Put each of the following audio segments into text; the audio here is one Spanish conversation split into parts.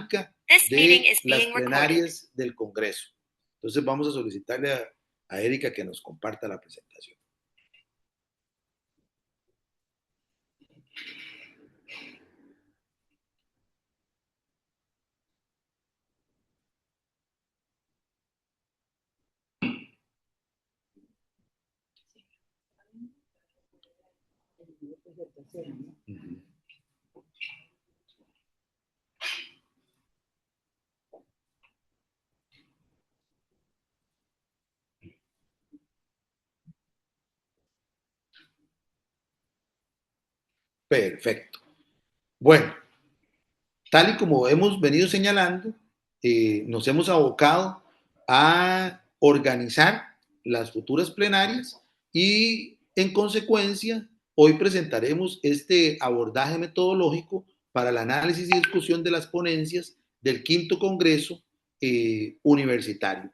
dinámica de las plenarias del Congreso. Entonces vamos a solicitarle a Erika que nos comparta la presentación. Perfecto. Bueno, tal y como hemos venido señalando, nos hemos abocado a organizar las futuras plenarias y, en consecuencia, hoy presentaremos este abordaje metodológico para el análisis y discusión de las ponencias del quinto Congreso Universitario.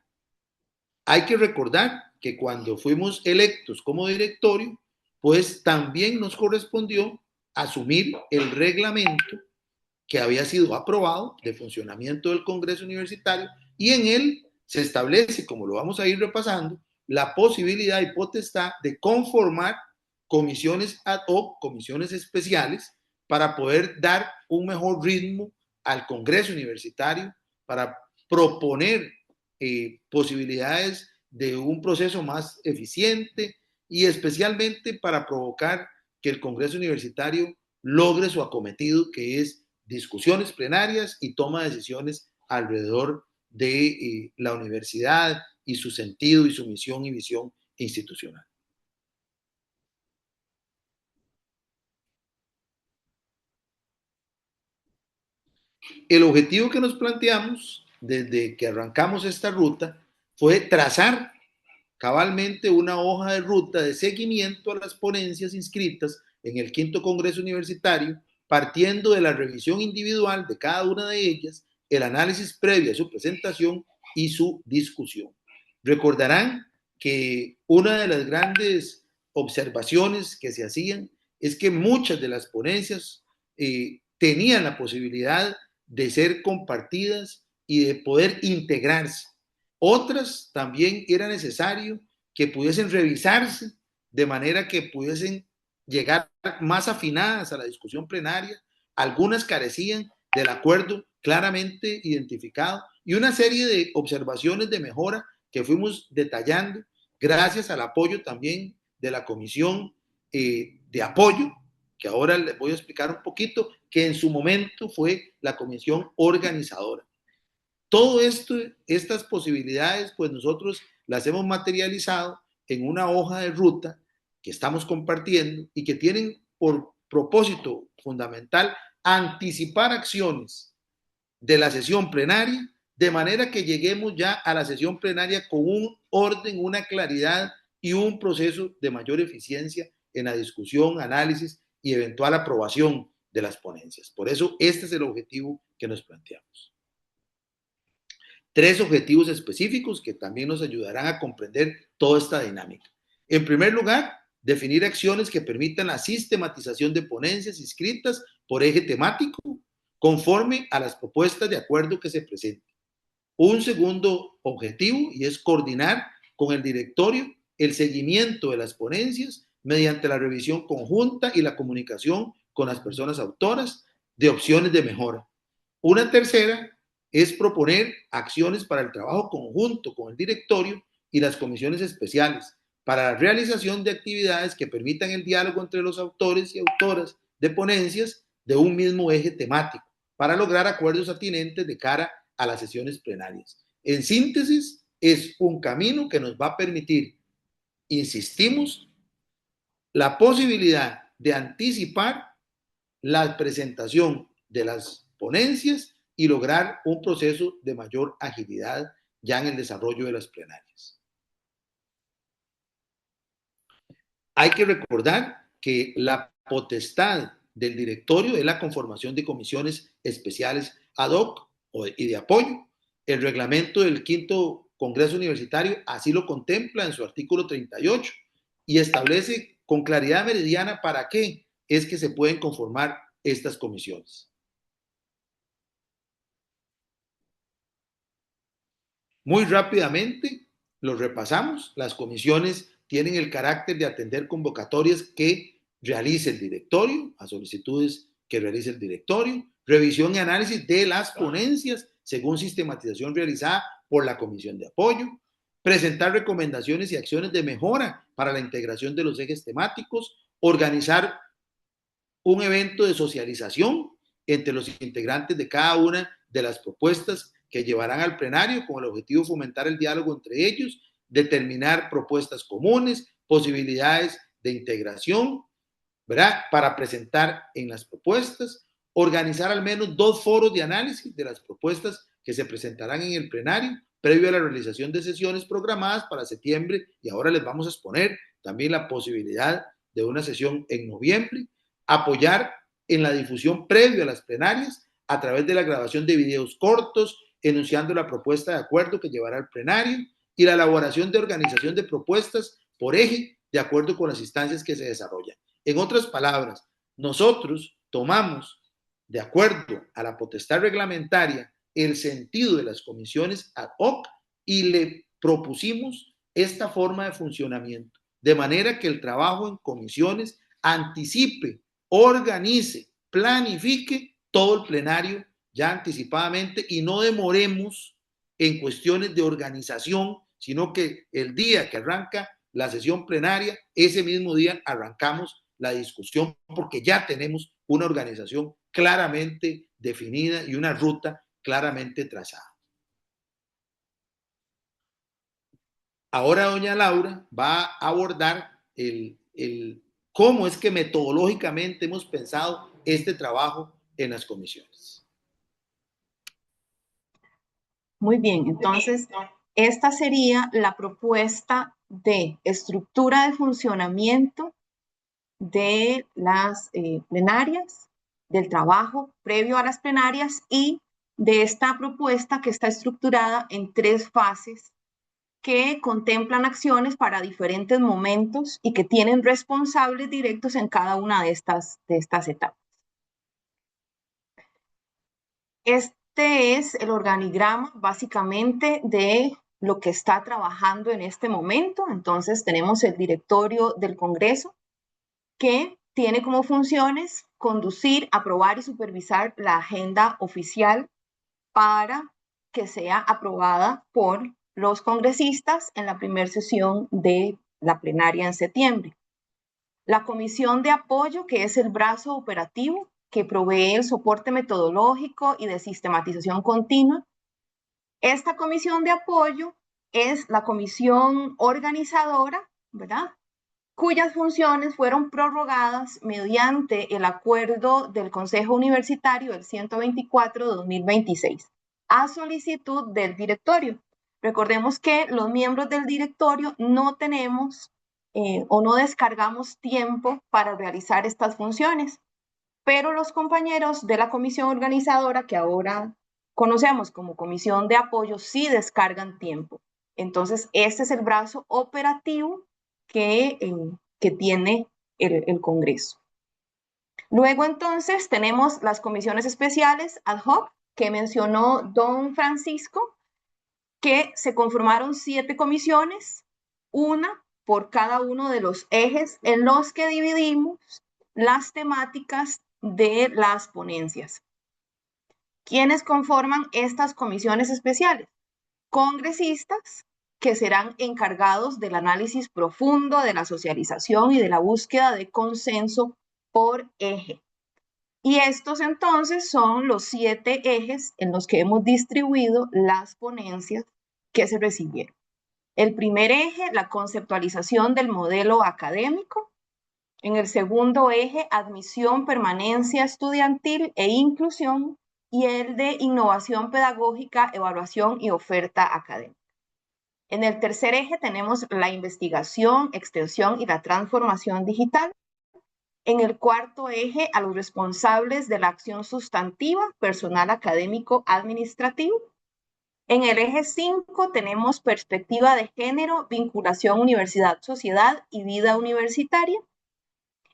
Hay que recordar que cuando fuimos electos como directorio, pues también nos correspondió asumir el reglamento que había sido aprobado de funcionamiento del Congreso Universitario, y en él se establece, como lo vamos a ir repasando, la posibilidad y potestad de conformar comisiones ad hoc, comisiones especiales, para poder dar un mejor ritmo al Congreso Universitario, para proponer posibilidades de un proceso más eficiente y especialmente para provocar que el Congreso Universitario logre su acometido, que es discusiones plenarias y toma de decisiones alrededor de la universidad y su sentido y su misión y visión institucional. El objetivo que nos planteamos desde que arrancamos esta ruta fue trazar cabalmente una hoja de ruta de seguimiento a las ponencias inscritas en el quinto Congreso Universitario, partiendo de la revisión individual de cada una de ellas, el análisis previo a su presentación y su discusión. Recordarán que una de las grandes observaciones que se hacían es que muchas de las ponencias tenían la posibilidad de ser compartidas y de poder integrarse. Otras también era necesario que pudiesen revisarse de manera que pudiesen llegar más afinadas a la discusión plenaria. Algunas carecían del acuerdo claramente identificado y una serie de observaciones de mejora que fuimos detallando gracias al apoyo también de la comisión de apoyo, que ahora les voy a explicar un poquito, que en su momento fue la comisión organizadora. Todo esto, estas posibilidades, pues nosotros las hemos materializado en una hoja de ruta que estamos compartiendo y que tienen por propósito fundamental anticipar acciones de la sesión plenaria, de manera que lleguemos ya a la sesión plenaria con un orden, una claridad y un proceso de mayor eficiencia en la discusión, análisis y eventual aprobación de las ponencias. Por eso, este es el objetivo que nos planteamos. 3 objetivos específicos que también nos ayudarán a comprender toda esta dinámica. En primer lugar, definir acciones que permitan la sistematización de ponencias inscritas por eje temático conforme a las propuestas de acuerdo que se presenten. Un segundo objetivo, y es coordinar con el directorio el seguimiento de las ponencias mediante la revisión conjunta y la comunicación con las personas autoras de opciones de mejora. Una tercera es proponer acciones para el trabajo conjunto con el directorio y las comisiones especiales para la realización de actividades que permitan el diálogo entre los autores y autoras de ponencias de un mismo eje temático para lograr acuerdos atinentes de cara a las sesiones plenarias. En síntesis, es un camino que nos va a permitir, insistimos, la posibilidad de anticipar la presentación de las ponencias y lograr un proceso de mayor agilidad ya en el desarrollo de las plenarias. Hay que recordar que la potestad del directorio es la conformación de comisiones especiales ad hoc y de apoyo. El reglamento del quinto Congreso Universitario así lo contempla en su artículo 38 y establece con claridad meridiana para qué es que se pueden conformar estas comisiones. Muy rápidamente los repasamos. Las comisiones tienen el carácter de atender convocatorias que realice el directorio, a solicitudes que realice el directorio, revisión y análisis de las ponencias según sistematización realizada por la comisión de apoyo, presentar recomendaciones y acciones de mejora para la integración de los ejes temáticos, organizar un evento de socialización entre los integrantes de cada una de las propuestas que llevarán al plenario con el objetivo de fomentar el diálogo entre ellos, determinar propuestas comunes, posibilidades de integración, ¿verdad? Para presentar en las propuestas, organizar al menos 2 foros de análisis de las propuestas que se presentarán en el plenario, previo a la realización de sesiones programadas para septiembre, y ahora les vamos a exponer también la posibilidad de una sesión en noviembre, apoyar en la difusión previo a las plenarias a través de la grabación de videos cortos, enunciando la propuesta de acuerdo que llevará al plenario y la elaboración de organización de propuestas por eje de acuerdo con las instancias que se desarrollan. En otras palabras, nosotros tomamos, de acuerdo a la potestad reglamentaria, el sentido de las comisiones ad hoc y le propusimos esta forma de funcionamiento, de manera que el trabajo en comisiones anticipe, organice, planifique todo el plenario ya anticipadamente y no demoremos en cuestiones de organización, sino que el día que arranca la sesión plenaria, ese mismo día arrancamos la discusión porque ya tenemos una organización claramente definida y una ruta claramente trazada. Ahora doña Laura va a abordar cómo es que metodológicamente hemos pensado este trabajo en las comisiones. Muy bien, entonces esta sería la propuesta de estructura de funcionamiento de las plenarias, del trabajo previo a las plenarias y de esta propuesta que está estructurada en 3 fases que contemplan acciones para diferentes momentos y que tienen responsables directos en cada una de estas etapas. Este es el organigrama básicamente de lo que está trabajando en este momento. Entonces tenemos el directorio del Congreso que tiene como funciones conducir, aprobar y supervisar la agenda oficial para que sea aprobada por los congresistas en la primera sesión de la plenaria en septiembre. La comisión de apoyo, que es el brazo operativo que provee el soporte metodológico y de sistematización continua. Esta comisión de apoyo es la comisión organizadora, ¿verdad?, cuyas funciones fueron prorrogadas mediante el acuerdo del Consejo Universitario del 124/2026, a solicitud del directorio. Recordemos que los miembros del directorio no tenemos o no descargamos tiempo para realizar estas funciones, pero los compañeros de la comisión organizadora, que ahora conocemos como comisión de apoyo, sí descargan tiempo. Entonces, este es el brazo operativo que tiene el Congreso. Luego, entonces, tenemos las comisiones especiales ad hoc que mencionó don Francisco, que se conformaron 7 comisiones, una por cada uno de los ejes en los que dividimos las temáticas de las ponencias. ¿Quiénes conforman estas comisiones especiales? Congresistas que serán encargados del análisis profundo, de la socialización y de la búsqueda de consenso por eje. Y estos entonces son los 7 ejes en los que hemos distribuido las ponencias que se recibieron. El primer eje, la conceptualización del modelo académico. En el segundo eje, admisión, permanencia estudiantil e inclusión. Y el de innovación pedagógica, evaluación y oferta académica. En el tercer eje tenemos la investigación, extensión y la transformación digital. En el cuarto eje, a los responsables de la acción sustantiva, personal académico administrativo. En el eje 5 tenemos perspectiva de género, vinculación universidad-sociedad y vida universitaria.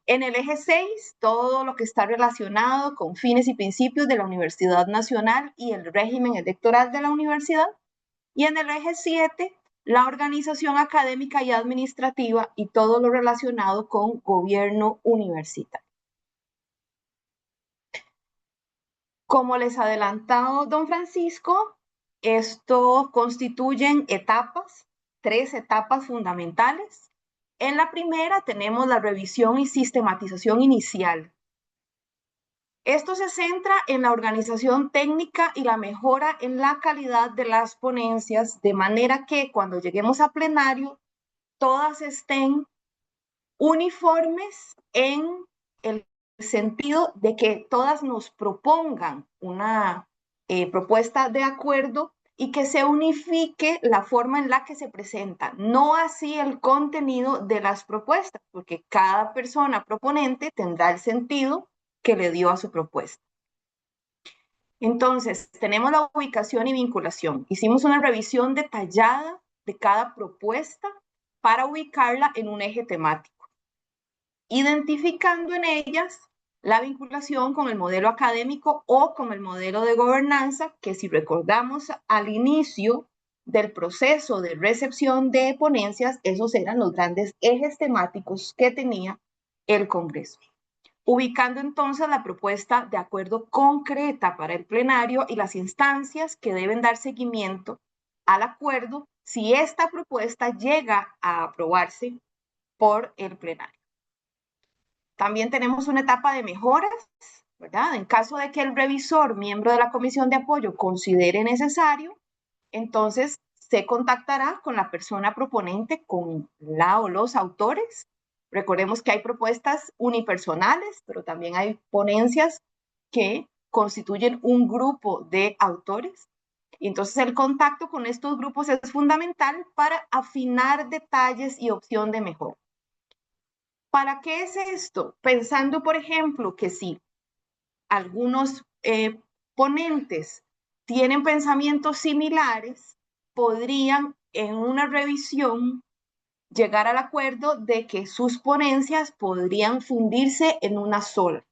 En el eje 6, todo lo que está relacionado con fines y principios de la Universidad Nacional y el régimen electoral de la universidad. Y en el eje 7, la organización académica y administrativa y todo lo relacionado con gobierno universitario. Como les ha adelantado don Francisco, esto constituyen etapas, 3 etapas fundamentales. En la primera tenemos la revisión y sistematización inicial. Esto se centra en la organización técnica y la mejora en la calidad de las ponencias, de manera que cuando lleguemos a plenario, todas estén uniformes en el sentido de que todas nos propongan una propuesta de acuerdo y que se unifique la forma en la que se presenta, no así el contenido de las propuestas, porque cada persona proponente tendrá el sentido que le dio a su propuesta. Entonces, tenemos la ubicación y vinculación. Hicimos una revisión detallada de cada propuesta para ubicarla en un eje temático, identificando en ellas la vinculación con el modelo académico o con el modelo de gobernanza, que si recordamos al inicio del proceso de recepción de ponencias, esos eran los grandes ejes temáticos que tenía el Congreso. Ubicando entonces la propuesta de acuerdo concreta para el plenario y las instancias que deben dar seguimiento al acuerdo si esta propuesta llega a aprobarse por el plenario. También tenemos una etapa de mejoras, ¿verdad? En caso de que el revisor, miembro de la comisión de apoyo, considere necesario, entonces se contactará con la persona proponente, con la o los autores. Recordemos que hay propuestas unipersonales, pero también hay ponencias que constituyen un grupo de autores. Y entonces el contacto con estos grupos es fundamental para afinar detalles y opción de mejora. ¿Para qué es esto? Pensando, por ejemplo, que si algunos ponentes tienen pensamientos similares, podrían en una revisión llegar al acuerdo de que sus ponencias podrían fundirse en una sola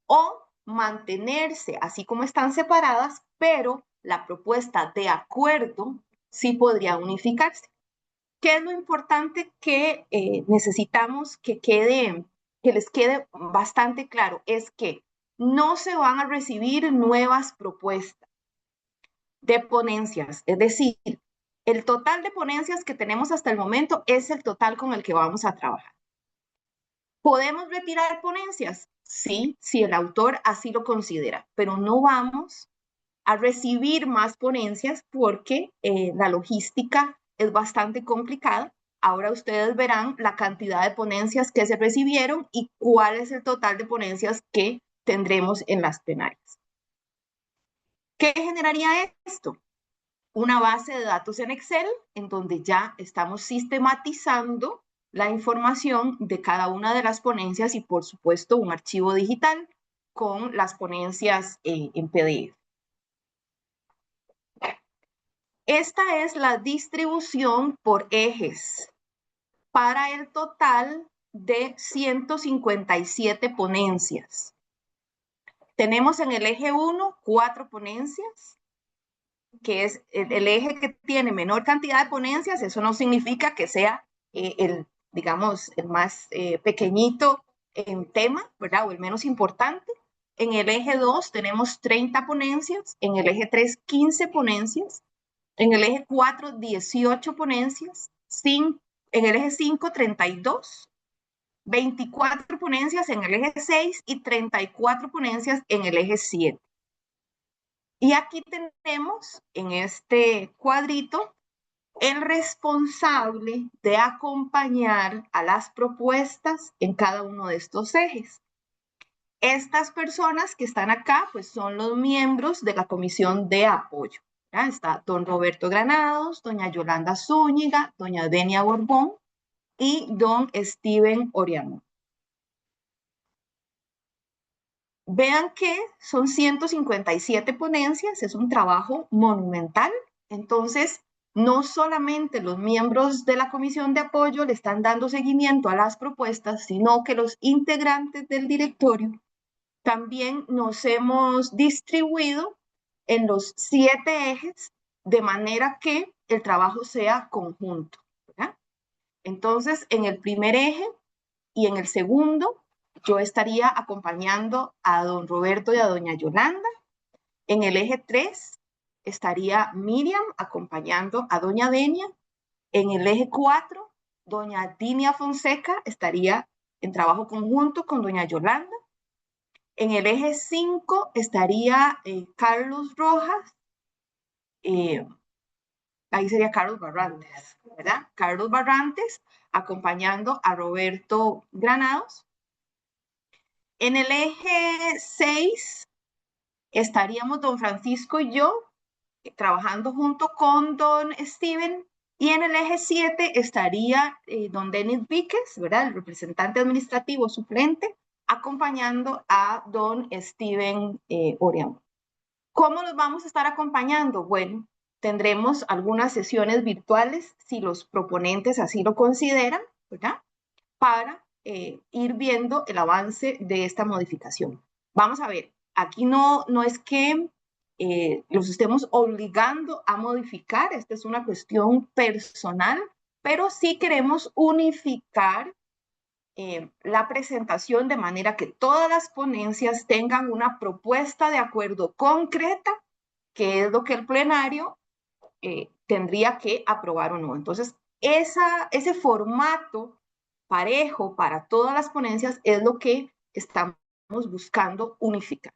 o mantenerse así como están separadas, pero la propuesta de acuerdo sí podría unificarse. ¿Qué es lo importante que necesitamos que les quede bastante claro? Es que no se van a recibir nuevas propuestas de ponencias, es decir, el total de ponencias que tenemos hasta el momento es el total con el que vamos a trabajar. ¿Podemos retirar ponencias? Sí, si el autor así lo considera, pero no vamos a recibir más ponencias porque la logística es bastante complicada. Ahora ustedes verán la cantidad de ponencias que se recibieron y cuál es el total de ponencias que tendremos en las plenarias. ¿Qué generaría esto? Una base de datos en Excel en donde ya estamos sistematizando la información de cada una de las ponencias y por supuesto un archivo digital con las ponencias en PDF. Esta es la distribución por ejes para el total de 157 ponencias. Tenemos en el eje 1 4 ponencias, que es el eje que tiene menor cantidad de ponencias. Eso no significa que sea digamos, el más pequeñito en tema, ¿verdad? O el menos importante. En el eje 2 tenemos 30 ponencias, en el eje 3 15 ponencias, en el eje 4, 18 ponencias. En el eje 5, 32. 24 ponencias en el eje 6 y 34 ponencias en el eje 7. Y aquí tenemos en este cuadrito el responsable de acompañar a las propuestas en cada uno de estos ejes. Estas personas que están acá, pues son los miembros de la comisión de apoyo. ¿Ya? Está don Roberto Granados, doña Yolanda Zúñiga, doña Denia Borbón y don Steven Oriano. Vean que son 157 ponencias, es un trabajo monumental. Entonces, no solamente los miembros de la comisión de apoyo le están dando seguimiento a las propuestas, sino que los integrantes del directorio también nos hemos distribuido en los 7 ejes de manera que el trabajo sea conjunto, ¿verdad? Entonces, en el primer eje y en el segundo, yo estaría acompañando a don Roberto y a doña Yolanda. En el eje 3 estaría Miriam acompañando a doña Denia. En el eje 4, doña Dinia Fonseca estaría en trabajo conjunto con doña Yolanda. En el eje 5 estaría Carlos Rojas, ahí sería Carlos Barrantes, ¿verdad? Carlos Barrantes acompañando a Roberto Granados. En el eje 6 estaríamos don Francisco y yo trabajando junto con don Steven. Y en el eje 7 estaría don Denis Víquez, ¿verdad? El representante administrativo suplente, acompañando a don Steven Orián. ¿Cómo los vamos a estar acompañando? Bueno, tendremos algunas sesiones virtuales, si los proponentes así lo consideran, ¿verdad? Para ir viendo el avance de esta modificación. Vamos a ver, aquí no es que los estemos obligando a modificar, esta es una cuestión personal, pero sí queremos unificar la presentación de manera que todas las ponencias tengan una propuesta de acuerdo concreta, que es lo que el plenario tendría que aprobar o no. Entonces, ese formato parejo para todas las ponencias es lo que estamos buscando unificar.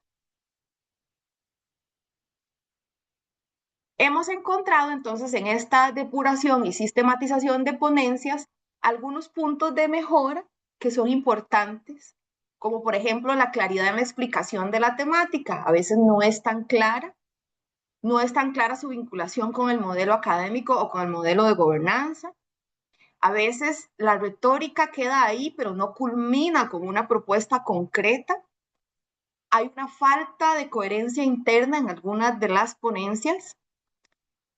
Hemos encontrado entonces en esta depuración y sistematización de ponencias algunos puntos de mejora que son importantes, como por ejemplo la claridad en la explicación de la temática. A veces no es tan clara, no es tan clara su vinculación con el modelo académico o con el modelo de gobernanza. A veces la retórica queda ahí, pero no culmina con una propuesta concreta. Hay una falta de coherencia interna en algunas de las ponencias.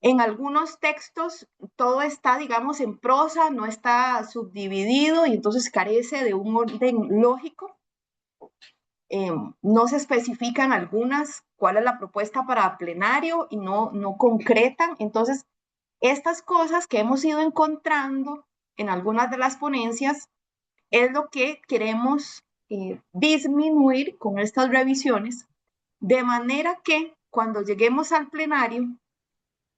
En algunos textos todo está, digamos, en prosa, no está subdividido y entonces carece de un orden lógico. No se especifican algunas cuál es la propuesta para plenario y no concretan. Entonces, estas cosas que hemos ido encontrando en algunas de las ponencias es lo que queremos disminuir con estas revisiones, de manera que cuando lleguemos al plenario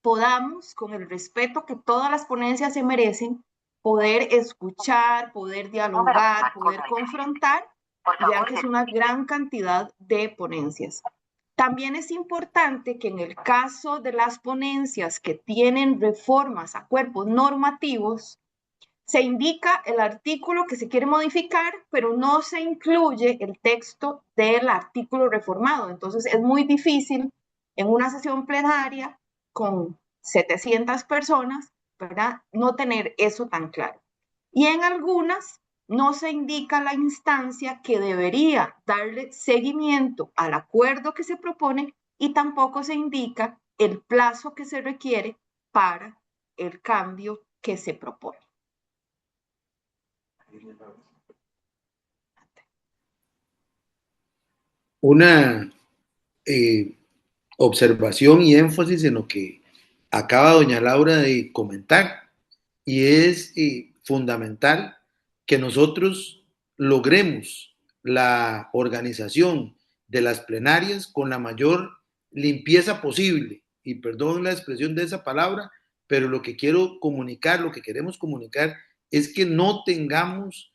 podamos, con el respeto que todas las ponencias se merecen, poder escuchar, poder dialogar, poder confrontar, y vean que es una gran cantidad de ponencias. También es importante que en el caso de las ponencias que tienen reformas a cuerpos normativos, se indica el artículo que se quiere modificar, pero no se incluye el texto del artículo reformado. Entonces es muy difícil en una sesión plenaria con 700 personas, ¿verdad? No tener eso tan claro. Y en algunas no se indica la instancia que debería darle seguimiento al acuerdo que se propone y tampoco se indica el plazo que se requiere para el cambio que se propone. Una observación y énfasis en lo que acaba doña Laura de comentar, y es fundamental que nosotros logremos la organización de las plenarias con la mayor limpieza posible, y perdón la expresión de esa palabra, pero lo que quiero comunicar, lo que queremos comunicar es que no tengamos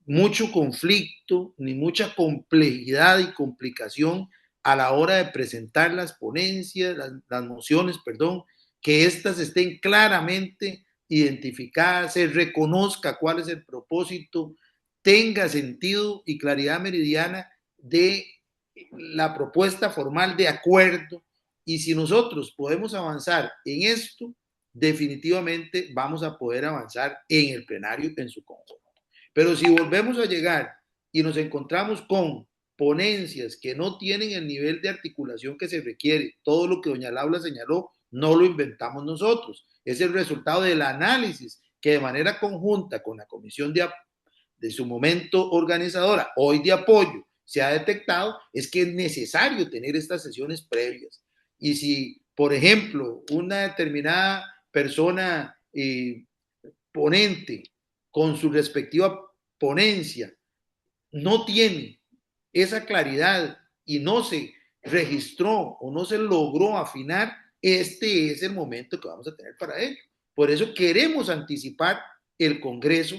mucho conflicto ni mucha complejidad y complicación a la hora de presentar las ponencias, las mociones, perdón, que éstas estén claramente identificadas, se reconozca cuál es el propósito, tenga sentido y claridad meridiana de la propuesta formal de acuerdo. Y si nosotros podemos avanzar en esto, definitivamente vamos a poder avanzar en el plenario en su conjunto. Pero si volvemos a llegar y nos encontramos con ponencias que no tienen el nivel de articulación que se requiere, todo lo que doña Laura señaló, no lo inventamos nosotros, es el resultado del análisis que de manera conjunta con la comisión de su momento organizadora, hoy de apoyo, se ha detectado, es que es necesario tener estas sesiones previas. Y si por ejemplo, una determinada persona ponente con su respectiva ponencia no tiene esa claridad y no se registró o no se logró afinar, este es el momento que vamos a tener para ello. Por eso queremos anticipar el Congreso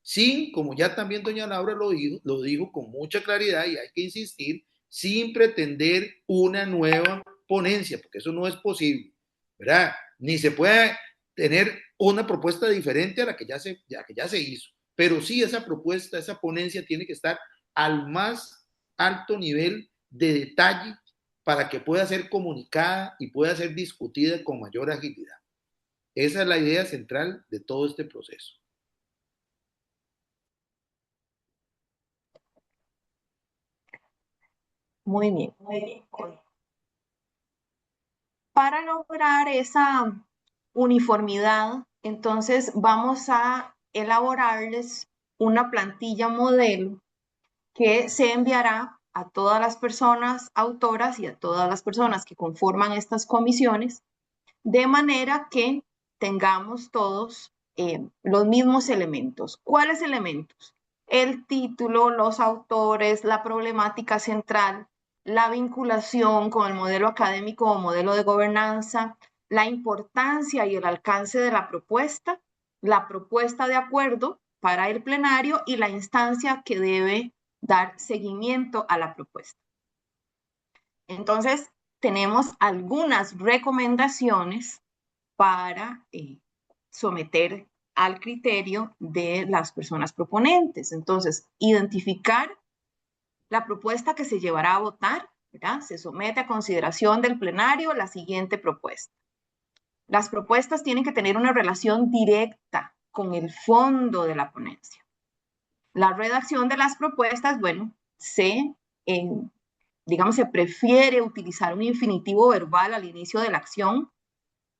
sin, como ya también doña Laura lo dijo con mucha claridad y hay que insistir, sin pretender una nueva ponencia, porque eso no es posible, ¿verdad? Ni se puede tener una propuesta diferente a la que ya se hizo, pero sí esa propuesta, esa ponencia tiene que estar al más alto nivel de detalle para que pueda ser comunicada y pueda ser discutida con mayor agilidad. Esa es la idea central de todo este proceso. Muy bien, muy bien. Para lograr esa uniformidad, entonces vamos a elaborarles una plantilla modelo que se enviará a todas las personas autoras y a todas las personas que conforman estas comisiones, de manera que tengamos todos los mismos elementos. ¿Cuáles elementos? El título, los autores, la problemática central, la vinculación con el modelo académico o modelo de gobernanza, la importancia y el alcance de la propuesta de acuerdo para el plenario y la instancia que debe dar seguimiento a la propuesta. Entonces, tenemos algunas recomendaciones para someter al criterio de las personas proponentes. Entonces, identificar la propuesta que se llevará a votar, ¿verdad? Se somete a consideración del plenario la siguiente propuesta. Las propuestas tienen que tener una relación directa con el fondo de la ponencia. La redacción de las propuestas, bueno, digamos, se prefiere utilizar un infinitivo verbal al inicio de la acción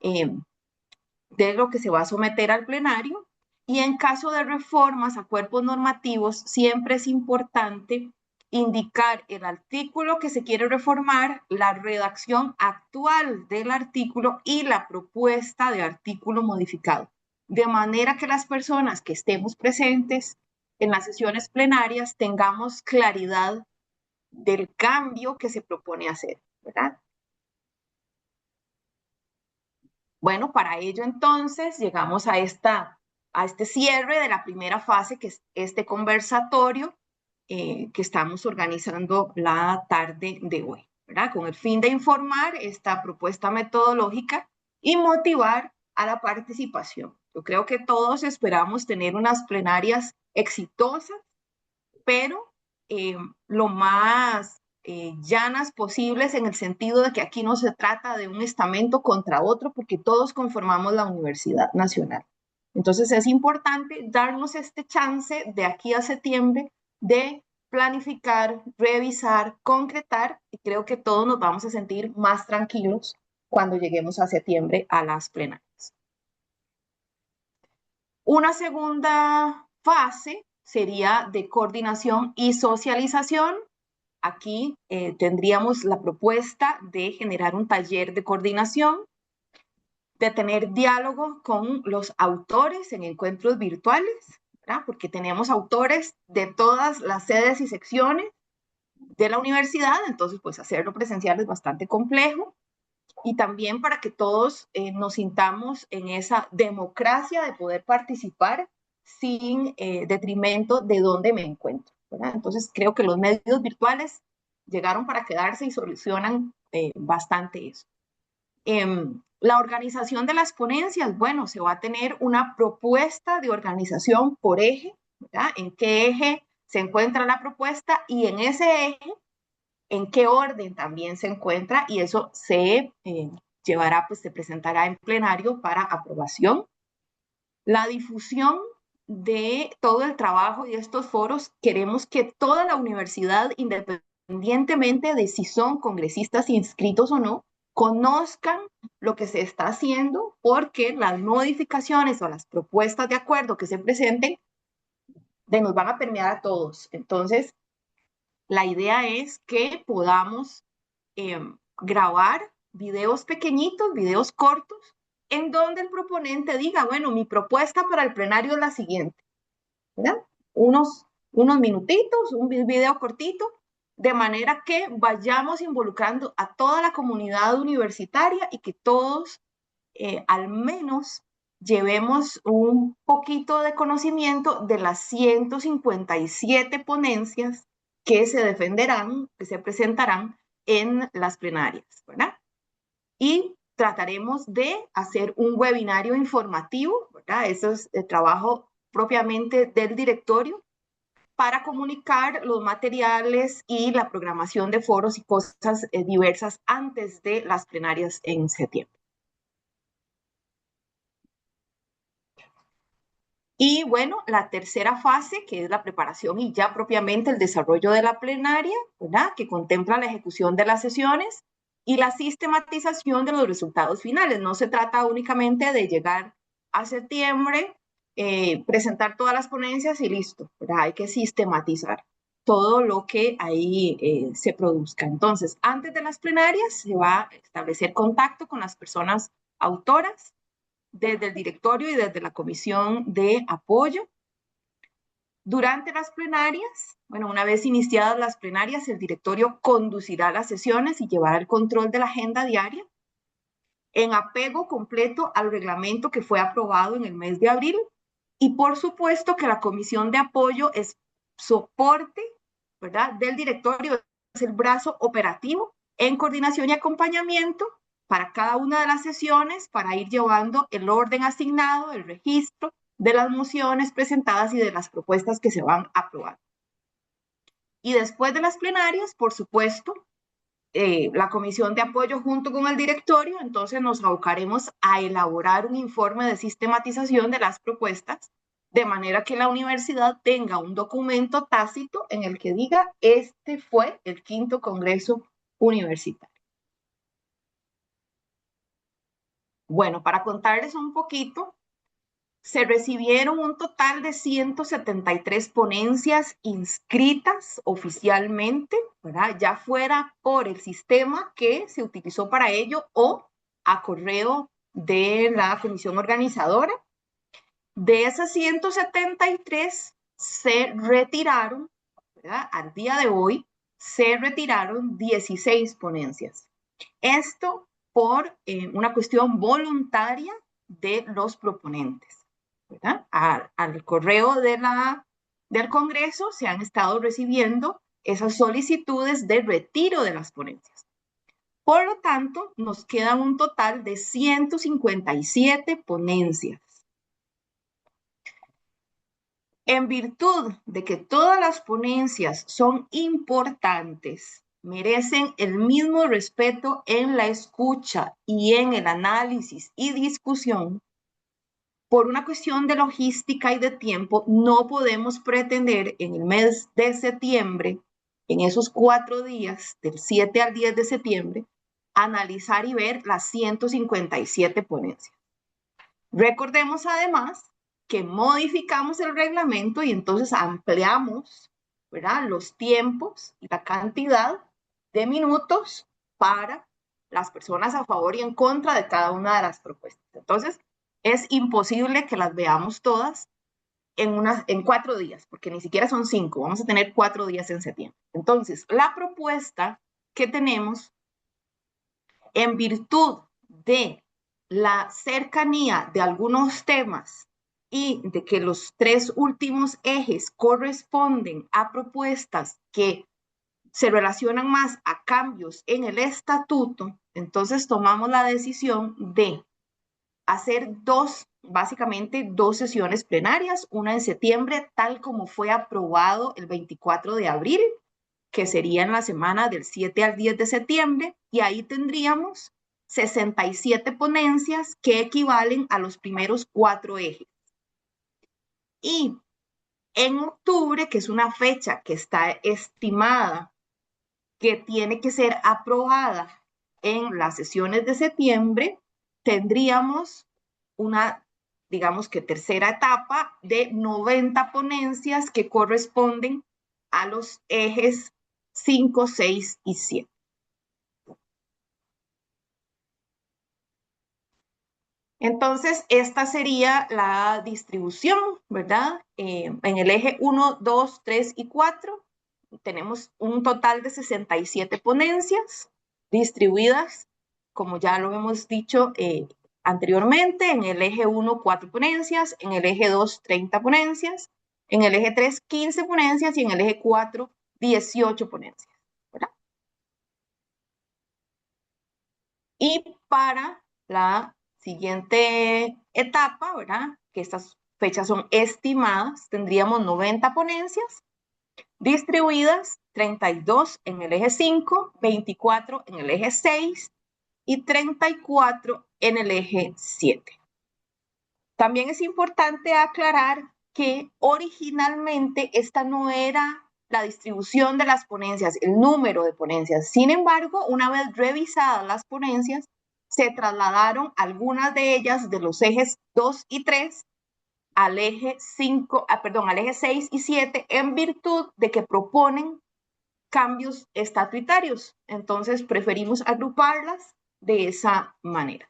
de lo que se va a someter al plenario. Y en caso de reformas a cuerpos normativos, siempre es importante indicar el artículo que se quiere reformar, la redacción actual del artículo y la propuesta de artículo modificado, de manera que las personas que estemos presentes en las sesiones plenarias tengamos claridad del cambio que se propone hacer, ¿verdad? Bueno, para ello entonces llegamos a este cierre de la primera fase, que es este conversatorio que estamos organizando la tarde de hoy, ¿verdad? Con el fin de informar esta propuesta metodológica y motivar a la participación. Yo creo que todos esperamos tener unas plenarias exitosas, pero lo más llanas posibles, en el sentido de que aquí no se trata de un estamento contra otro, porque todos conformamos la Universidad Nacional. Entonces es importante darnos este chance de aquí a septiembre de planificar, revisar, concretar, y creo que todos nos vamos a sentir más tranquilos cuando lleguemos a septiembre a las plenarias. Una segunda fase sería de coordinación y socialización. Aquí tendríamos la propuesta de generar un taller de coordinación, de tener diálogo con los autores en encuentros virtuales, ¿verdad? Porque tenemos autores de todas las sedes y secciones de la universidad, entonces pues hacerlo presencial es bastante complejo. Y también para que todos nos sintamos en esa democracia de poder participar sin detrimento de dónde me encuentro, ¿verdad? Entonces creo que los medios virtuales llegaron para quedarse y solucionan bastante eso. La organización de las ponencias, bueno, se va a tener una propuesta de organización por eje, ¿verdad? En qué eje se encuentra la propuesta y en ese eje en qué orden también se encuentra, y eso se llevará, pues se presentará en plenario para aprobación. La difusión de todo el trabajo y estos foros, queremos que toda la universidad, independientemente de si son congresistas inscritos o no, conozcan lo que se está haciendo, porque las modificaciones o las propuestas de acuerdo que se presenten nos van a permear a todos. Entonces, la idea es que podamos grabar videos pequeñitos, videos cortos, en donde el proponente diga, bueno, mi propuesta para el plenario es la siguiente, ¿verdad? Unos minutitos, un video cortito, de manera que vayamos involucrando a toda la comunidad universitaria y que todos al menos llevemos un poquito de conocimiento de las 157 ponencias que se defenderán, que se presentarán en las plenarias, ¿verdad? Y trataremos de hacer un webinario informativo, ¿verdad? Eso es el trabajo propiamente del directorio para comunicar los materiales y la programación de foros y cosas diversas antes de las plenarias en septiembre. Y bueno, la tercera fase, que es la preparación y ya propiamente el desarrollo de la plenaria, ¿verdad? Que contempla la ejecución de las sesiones y la sistematización de los resultados finales. No se trata únicamente de llegar a septiembre, presentar todas las ponencias y listo, ¿verdad? Hay que sistematizar todo lo que ahí se produzca. Entonces, antes de las plenarias se va a establecer contacto con las personas autoras desde el directorio y desde la comisión de apoyo. Durante las plenarias, bueno, una vez iniciadas las plenarias, el directorio conducirá las sesiones y llevará el control de la agenda diaria en apego completo al reglamento que fue aprobado en el mes de abril. Y por supuesto que la comisión de apoyo es soporte, ¿verdad?, del directorio, es el brazo operativo en coordinación y acompañamiento para cada una de las sesiones, para ir llevando el orden asignado, el registro de las mociones presentadas y de las propuestas que se van a aprobar. Y después de las plenarias, por supuesto, la comisión de apoyo junto con el directorio, entonces nos abocaremos a elaborar un informe de sistematización de las propuestas, de manera que la universidad tenga un documento tácito en el que diga, este fue el 5º Congreso Universitario. Bueno, para contarles un poquito, se recibieron un total de 173 ponencias inscritas oficialmente, ¿verdad? Ya fuera por el sistema que se utilizó para ello o a correo de la comisión organizadora. De esas 173 se retiraron, ¿verdad? Al día de hoy, se retiraron 16 ponencias. Esto por una cuestión voluntaria de los proponentes. ¿Verdad? Al correo del Congreso se han estado recibiendo esas solicitudes de retiro de las ponencias. Por lo tanto, nos quedan un total de 157 ponencias. En virtud de que todas las ponencias son importantes, merecen el mismo respeto en la escucha y en el análisis y discusión, por una cuestión de logística y de tiempo, no podemos pretender en el mes de septiembre, en esos 4 días, del 7 al 10 de septiembre, analizar y ver las 157 ponencias. Recordemos además que modificamos el reglamento y entonces ampliamos, ¿verdad?, los tiempos y la cantidad de minutos para las personas a favor y en contra de cada una de las propuestas. Entonces, es imposible que las veamos todas en 4 días, porque ni siquiera son 5, vamos a tener 4 días en septiembre. Entonces, la propuesta que tenemos, en virtud de la cercanía de algunos temas y de que los 3 últimos ejes corresponden a propuestas que se relacionan más a cambios en el estatuto, entonces tomamos la decisión de hacer básicamente dos sesiones plenarias, una en septiembre, tal como fue aprobado el 24 de abril, que sería en la semana del 7 al 10 de septiembre, y ahí tendríamos 67 ponencias que equivalen a los primeros 4 ejes. Y en octubre, que es una fecha que está estimada que tiene que ser aprobada en las sesiones de septiembre, tendríamos una, digamos que tercera etapa de 90 ponencias que corresponden a los ejes 5, 6 y 7. Entonces, esta sería la distribución, ¿verdad? En el eje 1, 2, 3 y 4 tenemos un total de 67 ponencias distribuidas, como ya lo hemos dicho anteriormente, en el eje 1, 4 ponencias, en el eje 2, 30 ponencias, en el eje 3, 15 ponencias y en el eje 4, 18 ponencias, ¿verdad? Y para la siguiente etapa, ¿verdad? Que estas fechas son estimadas, tendríamos 90 ponencias distribuidas, 32 en el eje 5, 24 en el eje 6 y 34 en el eje 7. También es importante aclarar que originalmente esta no era la distribución de las ponencias, el número de ponencias. Sin embargo, una vez revisadas las ponencias, se trasladaron algunas de ellas de los ejes 2 y 3 al eje 5, al eje 6 y 7 en virtud de que proponen cambios estatutarios. Entonces, preferimos agruparlas de esa manera.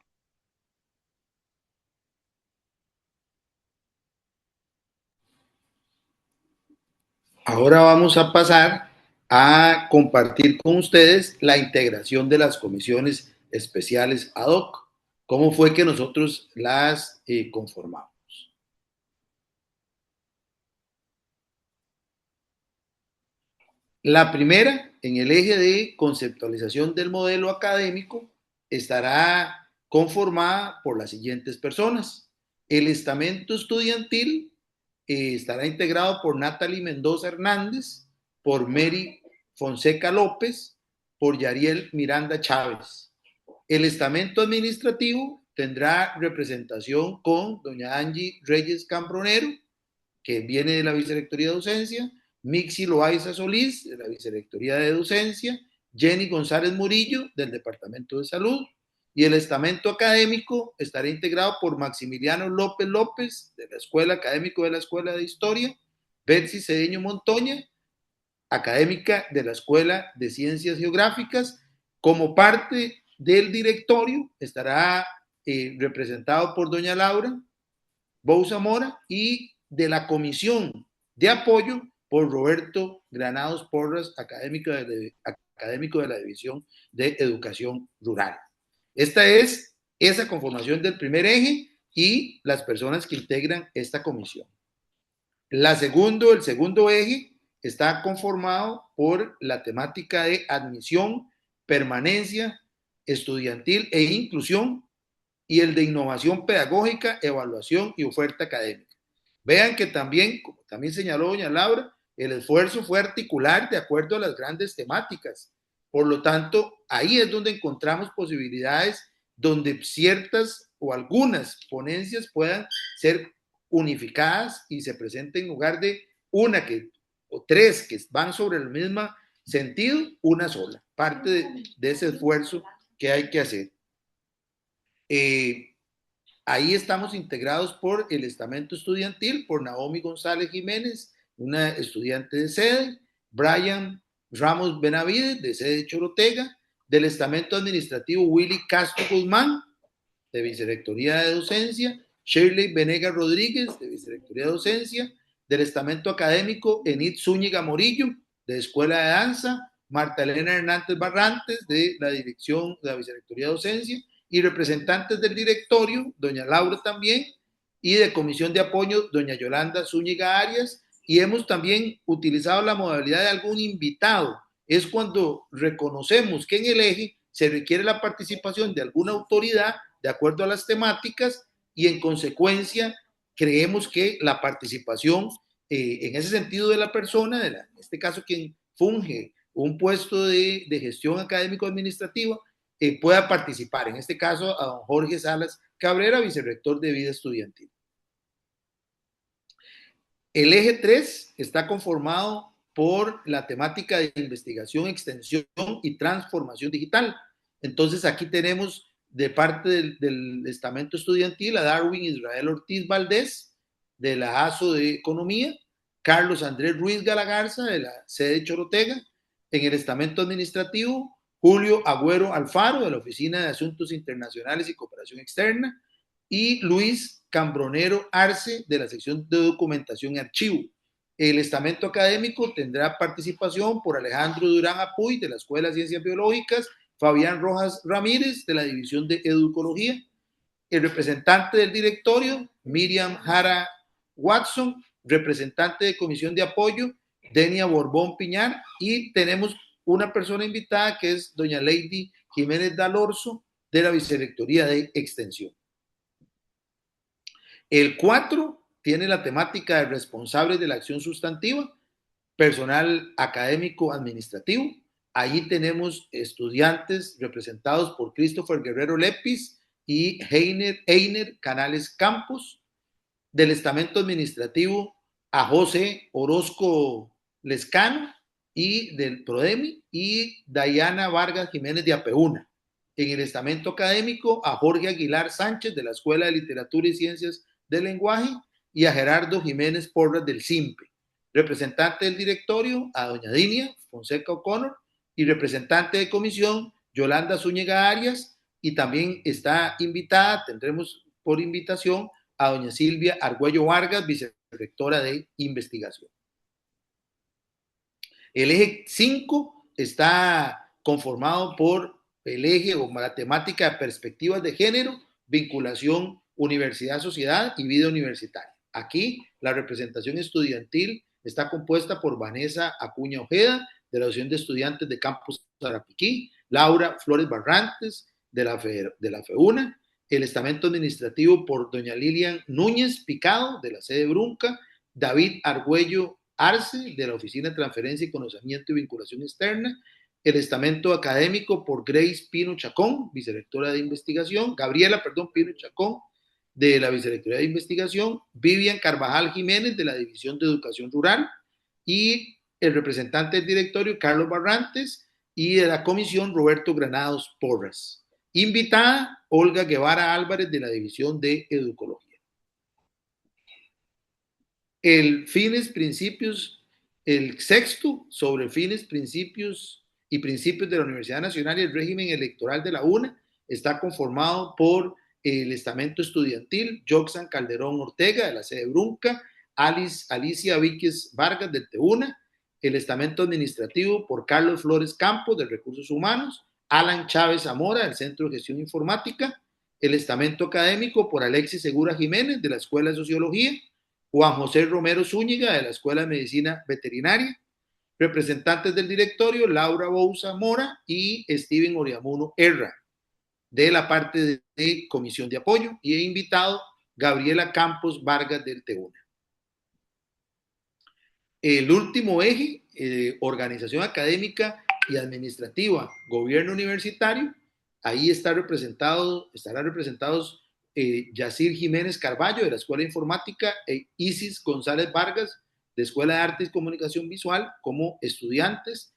Ahora vamos a pasar a compartir con ustedes la integración de las comisiones especiales ad hoc. ¿Cómo fue que nosotros las conformamos? La primera, en el eje de conceptualización del modelo académico, estará conformada por las siguientes personas. El estamento estudiantil estará integrado por Natalie Mendoza Hernández, por Mary Fonseca López, por Yariel Miranda Chávez. El estamento administrativo tendrá representación con doña Angie Reyes Cambronero, que viene de la Vicerrectoría de Docencia, Mixi Loaiza Solís, de la Vicerrectoría de Docencia, Jenny González Murillo, del Departamento de Salud, y el estamento académico estará integrado por Maximiliano López López, de la Escuela Académico de la Escuela de Historia, Betsy Cedeño Montoña, académica de la Escuela de Ciencias Geográficas. Como parte del directorio estará representado por doña Laura Bouza Mora y de la comisión de apoyo por Roberto Granados Porras, académico de la División de Educación Rural. Esta es esa conformación del primer eje y las personas que integran esta comisión. El segundo eje está conformado por la temática de admisión, permanencia estudiantil e inclusión y el de innovación pedagógica, evaluación y oferta académica. Vean que también, como también señaló doña Laura, el esfuerzo fue articular de acuerdo a las grandes temáticas. Por lo tanto, ahí es donde encontramos posibilidades donde ciertas o algunas ponencias puedan ser unificadas y se presenten en lugar de una que, o tres que van sobre el mismo sentido, una sola, parte de ese esfuerzo que hay que hacer. Ahí estamos integrados por el estamento estudiantil, por Naomi González Jiménez, una estudiante de sede, Brian Ramos Benavides, de sede Chorotega, del estamento administrativo Willy Castro Guzmán, de Vicerrectoría de Docencia, Shirley Venegas Rodríguez, de Vicerrectoría de Docencia, del estamento académico Enid Zúñiga Morillo, de Escuela de Danza, Marta Elena Hernández Barrantes, de la Dirección de la Vicerrectoría de Docencia, y representantes del directorio, doña Laura también, y de comisión de apoyo, doña Yolanda Zúñiga Arias, y hemos también utilizado la modalidad de algún invitado. Es cuando reconocemos que en el eje se requiere la participación de alguna autoridad de acuerdo a las temáticas y en consecuencia creemos que la participación en ese sentido de la persona, en este caso quien funge un puesto de gestión académico-administrativa, pueda participar. En este caso, a don Jorge Salas Cabrera, vicerrector de vida estudiantil. El eje 3 está conformado por la temática de investigación, extensión y transformación digital. Entonces, aquí tenemos de parte del estamento estudiantil a Darwin Israel Ortiz Valdés, de la ASO de Economía, Carlos Andrés Ruiz Galagarza, de la sede Chorotega, en el estamento administrativo, Julio Agüero Alfaro, de la Oficina de Asuntos Internacionales y Cooperación Externa, y Luis Cambronero Arce, de la sección de documentación y archivo. El estamento académico tendrá participación por Alejandro Durán Apuy, de la Escuela de Ciencias Biológicas, Fabián Rojas Ramírez, de la División de Educología, el representante del directorio, Miriam Jara Watson, representante de Comisión de Apoyo, Denia Borbón Piñar, y tenemos una persona invitada que es doña Lady Jiménez Dalorzo, de la Vicerrectoría de Extensión. El 4 tiene la temática de responsables de la acción sustantiva, personal académico administrativo. Allí tenemos estudiantes representados por Christopher Guerrero Lepis y Einer Canales Campos. Del estamento administrativo a José Orozco Lescano y del PRODEMI, y Dayana Vargas Jiménez de Apeuna. En el estamento académico a Jorge Aguilar Sánchez, de la Escuela de Literatura y Ciencias del Lenguaje, y a Gerardo Jiménez Porras del CIMPE. Representante del directorio a doña Dinia Fonseca O'Connor, y representante de comisión Yolanda Zúñiga Arias, y también está invitada, tendremos por invitación a doña Silvia Argüello Vargas, vicerrectora de investigación. El eje 5 está conformado por el eje o la temática de perspectivas de género, vinculación universidad-sociedad y vida universitaria. Aquí la representación estudiantil está compuesta por Vanessa Acuña Ojeda, de la Asociación de Estudiantes de Campus Zarapiquí, Laura Flores Barrantes, de la FEUNA, el estamento administrativo por doña Lilian Núñez Picado, de la sede Brunca, David Argüello Arce, de la Oficina de Transferencia y Conocimiento y Vinculación Externa, el estamento académico por Grace Pino Chacón, vicerrectora de investigación, Gabriela Pino Chacón, de la Vicerrectoría de Investigación, Vivian Carvajal Jiménez, de la División de Educación Rural, y el representante del directorio, Carlos Barrantes, y de la comisión, Roberto Granados Porras. Invitada, Olga Guevara Álvarez, de la División de Educología. El fines, principios, el sexto sobre fines, principios y principios de la Universidad Nacional y el régimen electoral de la UNA está conformado por el estamento estudiantil, Joxan Calderón Ortega, de la sede Brunca, Alicia Víquez Vargas, del TEUNA, el estamento administrativo por Carlos Flores Campos, de Recursos Humanos, Alan Chávez Zamora, del Centro de Gestión Informática, el estamento académico por Alexis Segura Jiménez, de la Escuela de Sociología, Juan José Romero Zúñiga, de la Escuela de Medicina Veterinaria, representantes del directorio, Laura Bouza Mora y Steven Oriamuno Erra, de la parte de Comisión de Apoyo, y he invitado Gabriela Campos Vargas del TEUNA. El último eje, organización académica y administrativa, gobierno universitario, ahí estarán representados Yacir Jiménez Carballo, de la Escuela de Informática, e Isis González Vargas, de Escuela de Arte y Comunicación Visual, como estudiantes.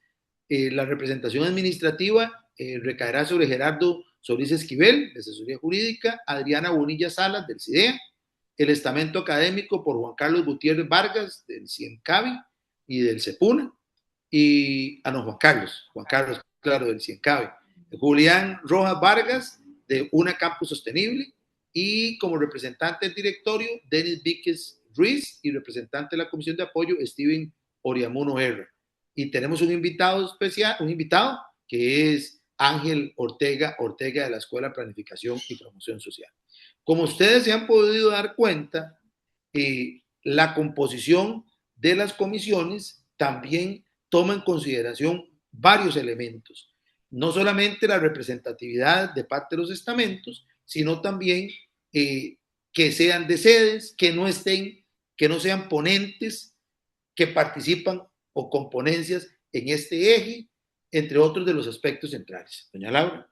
La representación administrativa recaerá sobre Gerardo Solís Esquivel, de Asesoría Jurídica, Adriana Bonilla Salas, del CIDEA, el estamento académico por Juan Carlos Gutiérrez Vargas, del CIENCAVI y del CEPUNA, y Juan Carlos, claro, del CIENCAVI, Julián Rojas Vargas, de Una Campus Sostenible, y como representante del directorio, Denis Víquez Ruiz, y representante de la Comisión de Apoyo, Steven Oriamuno Herra. Y tenemos un invitado especial, que es Ángel Ortega de la Escuela de Planificación y Promoción Social. Como ustedes se han podido dar cuenta, la composición de las comisiones también toma en consideración varios elementos, no solamente la representatividad de parte de los estamentos, sino también que sean de sedes, que no sean ponentes que participan o con ponencias en este eje, entre otros de los aspectos centrales. Doña Laura.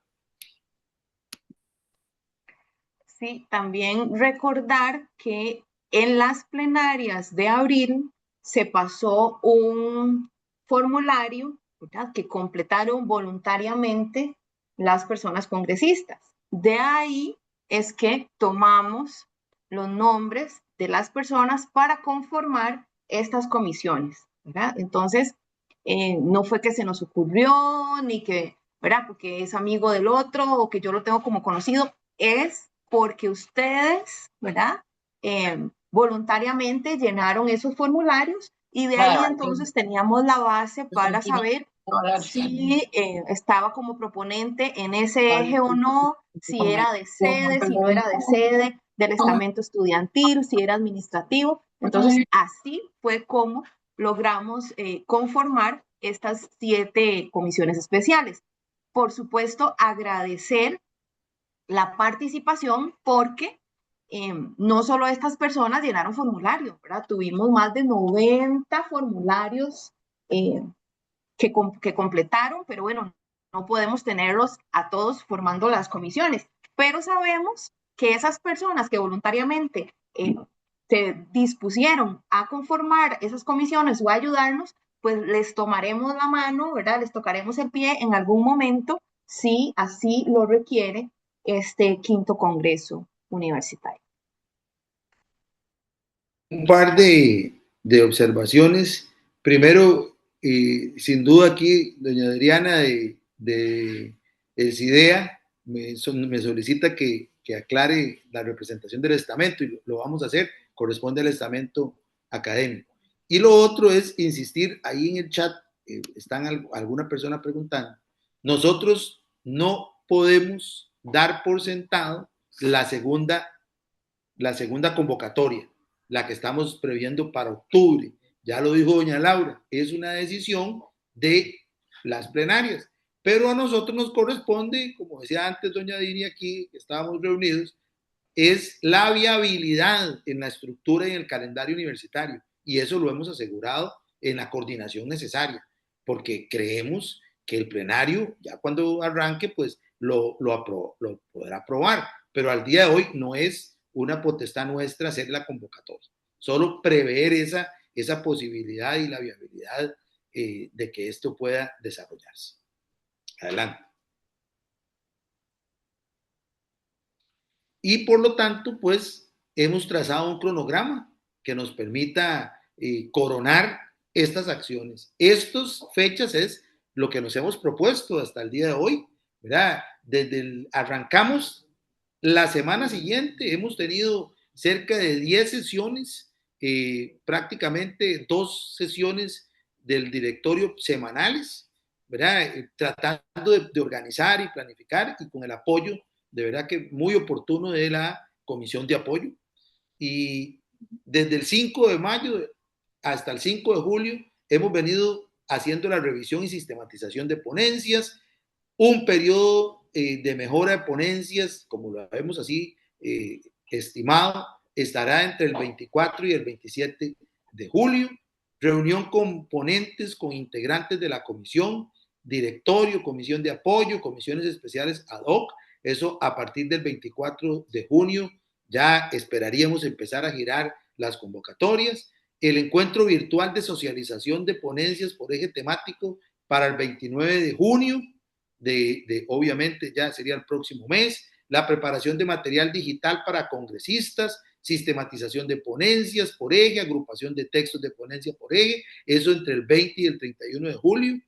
Sí, también recordar que en las plenarias de abril se pasó un formulario, ¿verdad?, que completaron voluntariamente las personas congresistas. De ahí es que tomamos los nombres de las personas para conformar estas comisiones, ¿verdad? Entonces, no fue que se nos ocurrió, ni que, ¿verdad?, porque es amigo del otro o que yo lo tengo como conocido, es porque ustedes, ¿verdad? Voluntariamente llenaron esos formularios y de ahí entonces teníamos la base para saber si estaba como proponente en ese eje o no, si era de sede, si no era de sede, del estamento estudiantil, si era administrativo. Entonces, así fue como logramos conformar estas 7 comisiones especiales. Por supuesto, agradecer la participación porque no solo estas personas llenaron formularios, ¿verdad? Tuvimos más de 90 formularios que completaron, pero bueno, no podemos tenerlos a todos formando las comisiones, pero sabemos que esas personas que voluntariamente se dispusieron a conformar esas comisiones o a ayudarnos, pues les tomaremos la mano, ¿verdad? Les tocaremos el pie en algún momento si así lo requiere este quinto Congreso Universitario. Un par de observaciones. Primero, sin duda aquí, doña Adriana de el CIDEA me solicita que aclare la representación del estamento y lo vamos a hacer, corresponde al estamento académico. Y lo otro es insistir, ahí en el chat están alguna persona preguntando, nosotros no podemos dar por sentado la segunda convocatoria, la que estamos previendo para octubre. Ya lo dijo doña Laura, es una decisión de las plenarias, pero a nosotros nos corresponde, como decía antes doña Dini aquí, que estábamos reunidos, es la viabilidad en la estructura y en el calendario universitario, y eso lo hemos asegurado en la coordinación necesaria, porque creemos que el plenario, ya cuando arranque, pues lo podrá aprobar, pero al día de hoy no es una potestad nuestra hacer la convocatoria, solo prever esa posibilidad y la viabilidad de que esto pueda desarrollarse. Adelante. Y por lo tanto, pues hemos trazado un cronograma que nos permita coronar estas acciones. Estas fechas es lo que nos hemos propuesto hasta el día de hoy, ¿verdad? Arrancamos la semana siguiente, hemos tenido cerca de 10 sesiones, prácticamente 2 sesiones del directorio semanales, ¿verdad? Tratando de organizar y planificar y con el apoyo de verdad que muy oportuno de la Comisión de Apoyo. Y desde el 5 de mayo hasta el 5 de julio hemos venido haciendo la revisión y sistematización de ponencias, un periodo de mejora de ponencias, como lo vemos así estimado, estará entre el 24 y el 27 de julio, reunión con ponentes, con integrantes de la comisión, directorio, comisión de apoyo, comisiones especiales ad hoc, eso a partir del 24 de junio ya esperaríamos empezar a girar las convocatorias. El encuentro virtual de socialización de ponencias por eje temático para el 29 de junio, obviamente ya sería el próximo mes. La preparación de material digital para congresistas, sistematización de ponencias por eje, agrupación de textos de ponencia por eje, eso entre el 20 y el 31 de julio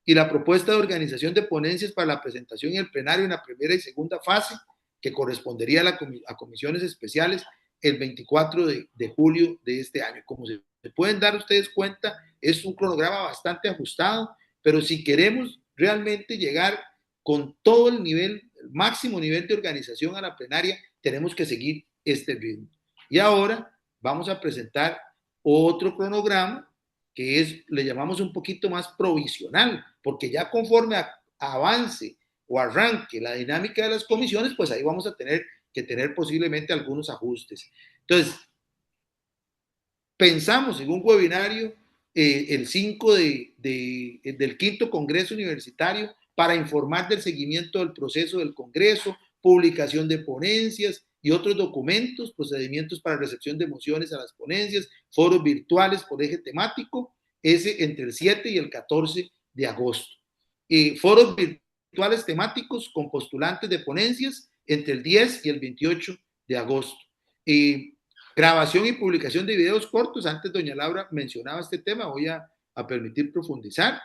y la propuesta de organización de ponencias para la presentación en el plenario en la primera y segunda fase, que correspondería a comisiones especiales el 24 de julio de este año. Como se pueden dar ustedes cuenta, es un cronograma bastante ajustado, pero si queremos realmente llegar con todo el nivel, el máximo nivel de organización a la plenaria, tenemos que seguir este ritmo. Y ahora vamos a presentar otro cronograma que le llamamos un poquito más provisional, porque ya conforme avance o arranque la dinámica de las comisiones, pues ahí vamos a tener que tener posiblemente algunos ajustes. Entonces, pensamos en un webinario el 5 del quinto Congreso Universitario para informar del seguimiento del proceso del Congreso, publicación de ponencias y otros documentos, procedimientos para recepción de mociones a las ponencias, foros virtuales por eje temático, ese entre el 7 y el 14 de agosto. Foros virtuales temáticos con postulantes de ponencias entre el 10 y el 28 de agosto. Grabación y publicación de videos cortos. Antes doña Laura mencionaba este tema, voy a permitir profundizar.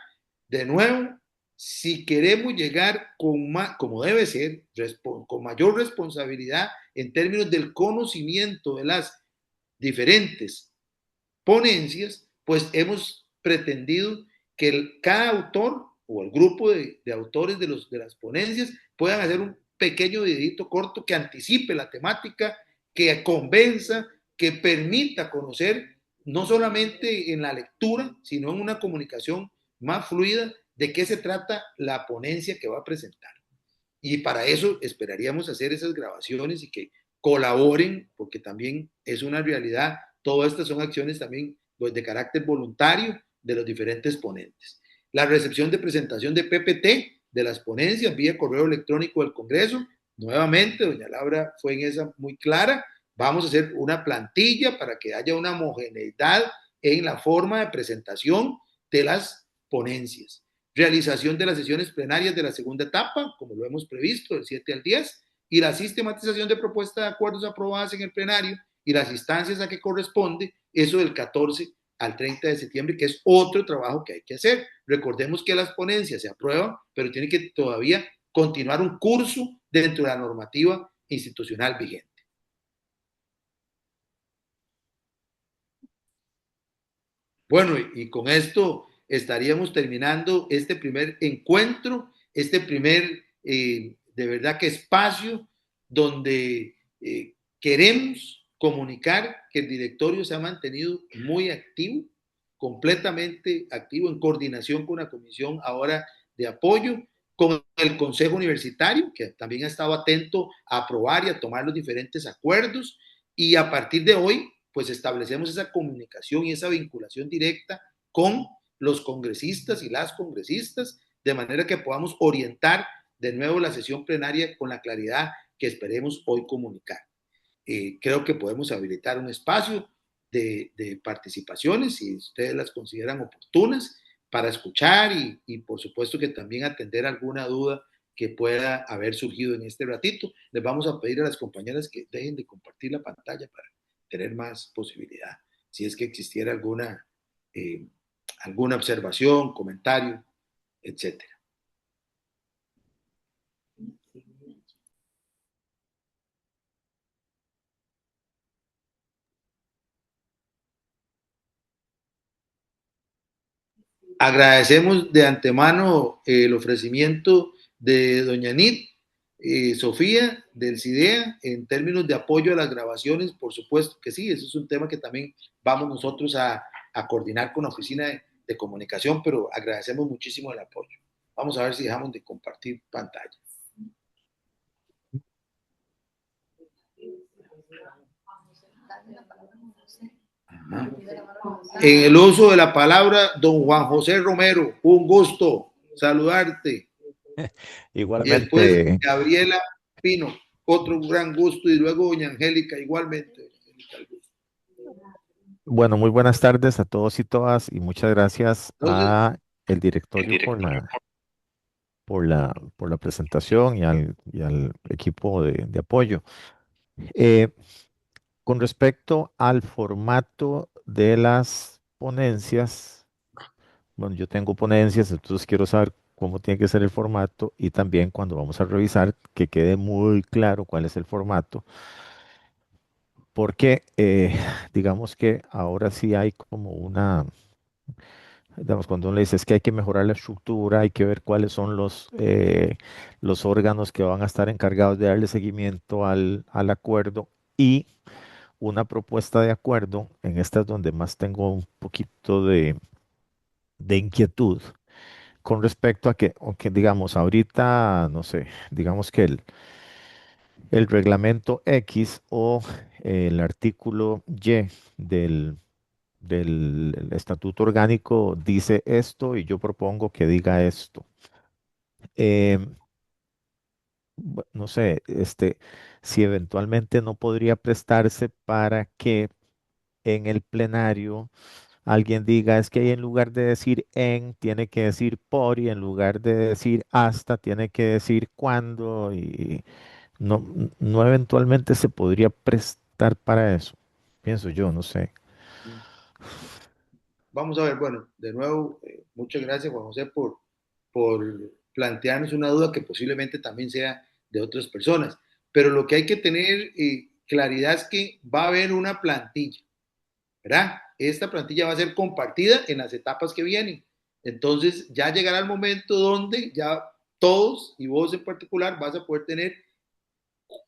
De nuevo, si queremos llegar como debe ser, con mayor responsabilidad en términos del conocimiento de las diferentes ponencias, pues hemos pretendido que cada autor o el grupo de autores de las ponencias puedan hacer un pequeño videito corto que anticipe la temática, que convenza, que permita conocer no solamente en la lectura, sino en una comunicación más fluida de qué se trata la ponencia que va a presentar. Y para eso esperaríamos hacer esas grabaciones y que colaboren, porque también es una realidad. Todas estas son acciones también pues, de carácter voluntario de los diferentes ponentes. La recepción de presentación de PPT de las ponencias vía correo electrónico del Congreso. Nuevamente, doña Laura fue en esa muy clara. Vamos a hacer una plantilla para que haya una homogeneidad en la forma de presentación de las ponencias. Realización de las sesiones plenarias de la segunda etapa, como lo hemos previsto, del 7 al 10, y la sistematización de propuestas de acuerdos aprobadas en el plenario y las instancias a que corresponde, eso del 14 al 30 de septiembre, que es otro trabajo que hay que hacer. Recordemos que las ponencias se aprueban, pero tiene que todavía continuar un curso dentro de la normativa institucional vigente. Bueno, y con esto estaríamos terminando este primer encuentro, este primer, de verdad que espacio donde queremos comunicar que el directorio se ha mantenido muy activo, completamente activo en coordinación con la comisión ahora de apoyo, con el Consejo Universitario, que también ha estado atento a aprobar y a tomar los diferentes acuerdos, y a partir de hoy pues establecemos esa comunicación y esa vinculación directa con los congresistas y las congresistas, de manera que podamos orientar de nuevo la sesión plenaria con la claridad que esperemos hoy comunicar. Creo que podemos habilitar un espacio de participaciones, si ustedes las consideran oportunas, para escuchar y por supuesto que también atender alguna duda que pueda haber surgido en este ratito. Les vamos a pedir a las compañeras que dejen de compartir la pantalla para tener más posibilidad. Si es que existiera eh, alguna observación, comentario, etcétera. Agradecemos de antemano el ofrecimiento de doña Nit, Sofía, del CIDEA, en términos de apoyo a las grabaciones, por supuesto que sí, eso es un tema que también vamos nosotros a coordinar con la Oficina de Comunicación, pero agradecemos muchísimo el apoyo. Vamos a ver si dejamos de compartir pantalla. Ajá. En el uso de la palabra, don Juan José Romero, un gusto saludarte. Y después Igualmente, Gabriela Pino, otro gran gusto, y luego doña Angélica, igualmente. bueno, muy buenas tardes a todos y todas y muchas gracias Entonces, a el directorio por la presentación y al equipo de apoyo. Eh, con respecto al formato de las ponencias, bueno, yo tengo ponencias, entonces quiero saber cómo tiene que ser el formato y también cuando vamos a revisar que quede muy claro cuál es el formato. Porque digamos que ahora sí hay como digamos, cuando uno le dice es que hay que mejorar la estructura, hay que ver cuáles son los órganos que van a estar encargados de darle seguimiento al acuerdo y una propuesta de acuerdo, en esta es donde más tengo un poquito de inquietud con respecto a que, aunque digamos, ahorita, no sé, digamos que el reglamento X o el artículo Y del estatuto orgánico dice esto y yo propongo que diga esto. Eh, no sé, si eventualmente no podría prestarse para que en el plenario alguien diga es que ahí en lugar de decir en, tiene que decir por y en lugar de decir hasta, tiene que decir cuándo y no, no eventualmente se podría prestar para eso. Pienso yo, no sé. vamos a ver, bueno, de nuevo, muchas gracias Juan José por plantearnos una duda que posiblemente también sea de otras personas. Pero lo que hay que tener claridad es que va a haber una plantilla, ¿verdad? Esta plantilla va a ser compartida en las etapas que vienen. Entonces ya llegará el momento donde ya todos, y vos en particular, vas a poder tener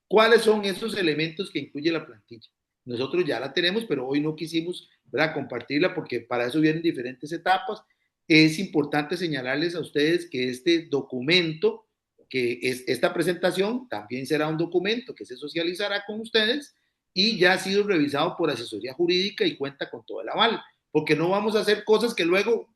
cuáles son esos elementos que incluye la plantilla. Nosotros ya la tenemos, pero hoy no quisimos, ¿verdad?, compartirla porque para eso vienen diferentes etapas. Es importante señalarles a ustedes que este documento, que es esta presentación, también será un documento que se socializará con ustedes y ya ha sido revisado por asesoría jurídica y cuenta con todo el aval, porque no vamos a hacer cosas que luego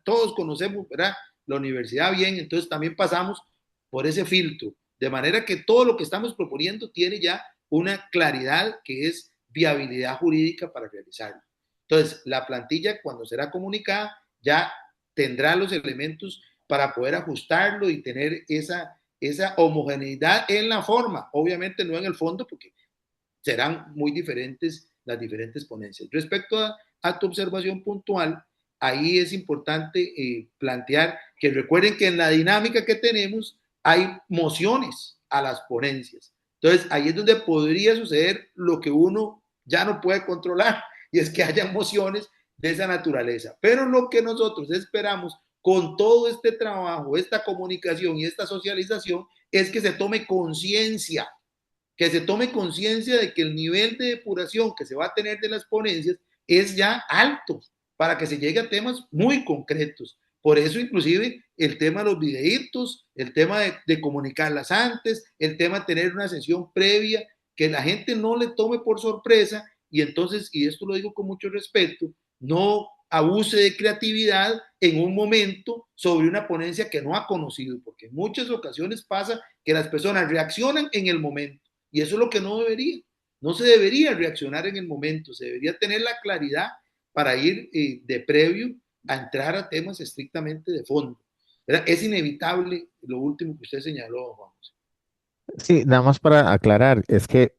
todos conocemos, ¿verdad? La universidad bien, entonces también pasamos por ese filtro, de manera que todo lo que estamos proponiendo tiene ya una claridad que es viabilidad jurídica para realizarlo. Entonces, la plantilla, cuando será comunicada, ya tendrá los elementos para poder ajustarlo y tener esa homogeneidad en la forma, obviamente no en el fondo, porque serán muy diferentes las diferentes ponencias. Respecto a tu observación puntual, ahí es importante plantear que recuerden que en la dinámica que tenemos hay mociones a las ponencias. Entonces, ahí es donde podría suceder lo que uno ya no puede controlar, y es que haya mociones de esa naturaleza. Pero lo que nosotros esperamos con todo este trabajo, esta comunicación y esta socialización, es que se tome conciencia de que el nivel de depuración que se va a tener de las ponencias es ya alto para que se llegue a temas muy concretos. Por eso, inclusive, el tema de los videitos, el tema de comunicarlas antes, el tema de tener una sesión previa, que la gente no le tome por sorpresa y entonces, y esto lo digo con mucho respeto, no abuse de creatividad en un momento sobre una ponencia que no ha conocido, porque en muchas ocasiones pasa que las personas reaccionan en el momento y eso es lo que no debería. No se debería reaccionar en el momento, se debería tener la claridad para ir de previo a entrar a temas estrictamente de fondo. ¿Verdad? Es inevitable lo último que usted señaló, Juan José. Sí, nada más para aclarar, es que,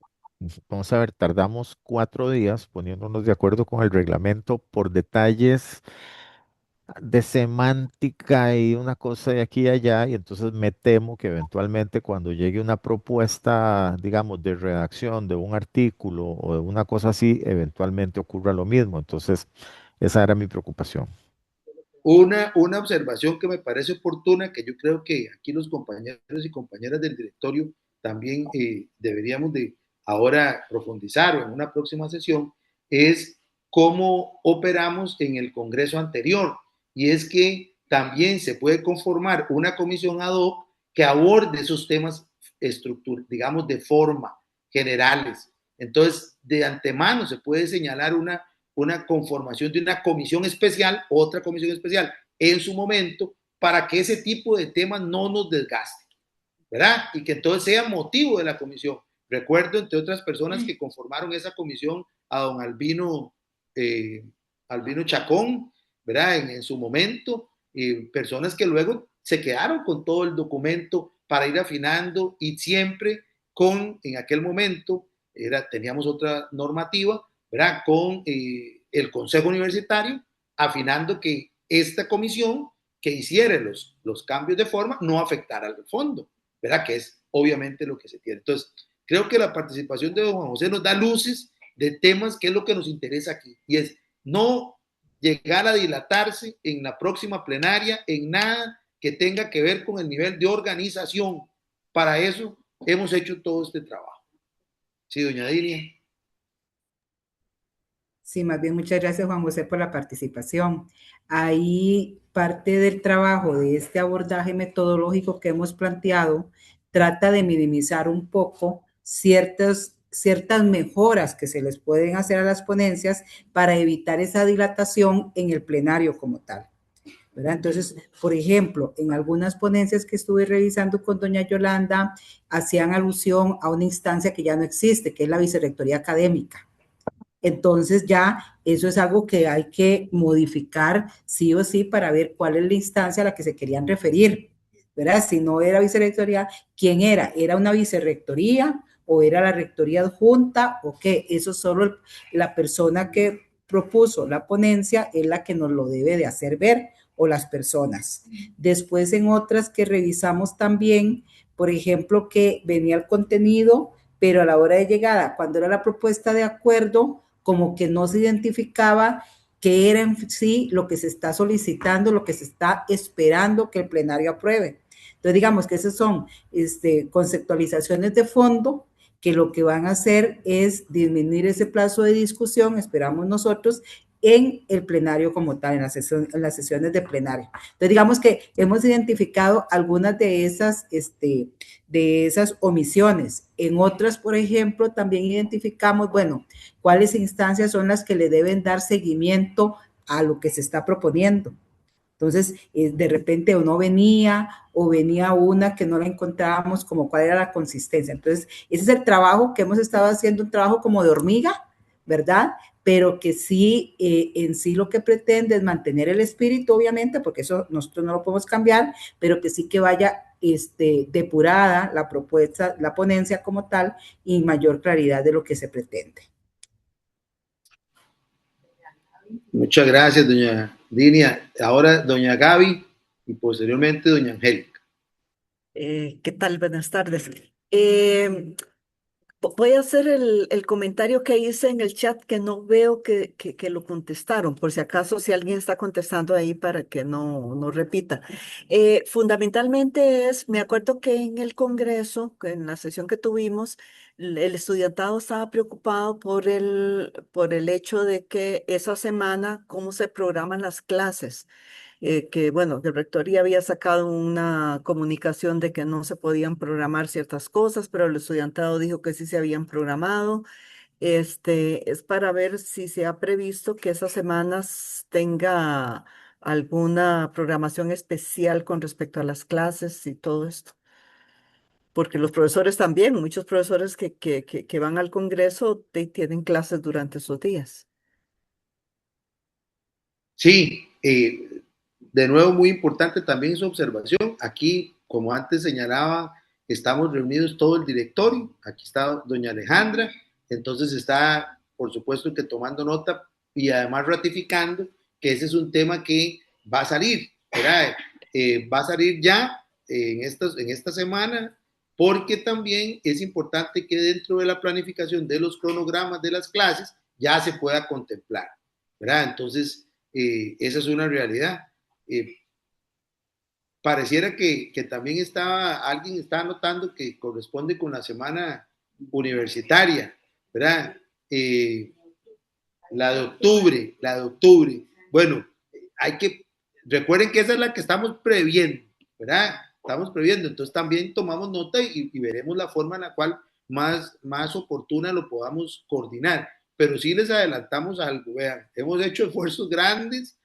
vamos a ver, tardamos 4 días poniéndonos de acuerdo con el reglamento por detalles de semántica y una cosa de aquí y allá, y entonces me temo que eventualmente cuando llegue una propuesta, digamos, de redacción de un artículo o de una cosa así, eventualmente ocurra lo mismo. Entonces, esa era mi preocupación. Una observación que me parece oportuna, que yo creo que aquí los compañeros y compañeras del directorio también deberíamos de ahora profundizar o en una próxima sesión, es cómo operamos en el Congreso anterior. Y es que también se puede conformar una comisión ad hoc que aborde esos temas digamos, de forma, generales. Entonces, de antemano se puede señalar una conformación de una comisión especial, otra comisión especial en su momento, para que ese tipo de temas no nos desgaste, ¿verdad? Y que entonces sea motivo de la comisión. Recuerdo, entre otras personas que conformaron esa comisión, a don Albino Chacón, ¿verdad? En su momento, personas que luego se quedaron con todo el documento para ir afinando y siempre en aquel momento, teníamos otra normativa, ¿verdad? Con el Consejo Universitario, afinando que esta comisión que hiciera los cambios de forma no afectara al fondo, ¿verdad? Que es obviamente lo que se tiene. Entonces, creo que la participación de don Juan José nos da luces de temas que es lo que nos interesa aquí, y es no llegar a dilatarse en la próxima plenaria en nada que tenga que ver con el nivel de organización. Para eso hemos hecho todo este trabajo. Sí, doña Dinia. Sí, más bien muchas gracias, Juan José, por la participación. Ahí parte del trabajo de este abordaje metodológico que hemos planteado trata de minimizar un poco ciertas mejoras que se les pueden hacer a las ponencias para evitar esa dilatación en el plenario como tal, ¿verdad? Entonces, por ejemplo, en algunas ponencias que estuve revisando con doña Yolanda, hacían alusión a una instancia que ya no existe, que es la vicerrectoría académica. Entonces ya eso es algo que hay que modificar sí o sí para ver cuál es la instancia a la que se querían referir, ¿verdad? Si no era vicerrectoría, ¿quién era? ¿Era una vicerrectoría o era la rectoría adjunta o qué? Eso solo la persona que propuso la ponencia es la que nos lo debe de hacer ver o las personas. Después en otras que revisamos también, por ejemplo, que venía el contenido, pero a la hora de llegada, cuando era la propuesta de acuerdo, como que no se identificaba qué era en sí lo que se está solicitando, lo que se está esperando que el plenario apruebe. Entonces, digamos que esas son conceptualizaciones de fondo que lo que van a hacer es disminuir ese plazo de discusión, esperamos nosotros, en el plenario como tal, en las sesiones de plenario. Entonces, digamos que hemos identificado algunas de esas omisiones. En otras, por ejemplo, también identificamos, bueno, cuáles instancias son las que le deben dar seguimiento a lo que se está proponiendo. Entonces, de repente o no venía, o venía una que no la encontrábamos, como cuál era la consistencia. Entonces, ese es el trabajo que hemos estado haciendo, un trabajo como de hormiga, ¿verdad? Pero que sí, en sí lo que pretende es mantener el espíritu, obviamente, porque eso nosotros no lo podemos cambiar, pero que sí que vaya depurada la propuesta, la ponencia como tal, y mayor claridad de lo que se pretende. Muchas gracias, doña Dinia. Ahora, doña Gaby y posteriormente, doña Angélica. ¿Qué tal? Buenas tardes. Voy a hacer el comentario que hice en el chat que no veo que lo contestaron, por si acaso si alguien está contestando ahí para que no repita. Fundamentalmente me acuerdo que en el Congreso, en la sesión que tuvimos, el estudiantado estaba preocupado por el hecho de que esa semana, cómo se programan las clases. Que bueno, que el rectoría había sacado una comunicación de que no se podían programar ciertas cosas, pero el estudiantado dijo que sí se habían programado. Es para ver si se ha previsto que esas semanas tenga alguna programación especial con respecto a las clases y todo esto. Porque los profesores también, muchos profesores que van al Congreso tienen clases durante esos días. Sí, de nuevo muy importante también su observación. Aquí, como antes señalaba, estamos reunidos todo el directorio. Aquí está doña Alejandra, entonces está, por supuesto, que tomando nota y además ratificando que ese es un tema que va a salir, ¿verdad? Va a salir ya en esta semana, porque también es importante que dentro de la planificación de los cronogramas de las clases ya se pueda contemplar, ¿verdad? Entonces, esa es una realidad. Pareciera que también alguien está notando que corresponde con la semana universitaria, ¿verdad? La de octubre. Bueno, recuerden que esa es la que estamos previendo, ¿verdad? Estamos previendo, entonces también tomamos nota y veremos la forma en la cual más oportuna lo podamos coordinar. Pero sí les adelantamos algo, vean, hemos hecho esfuerzos grandes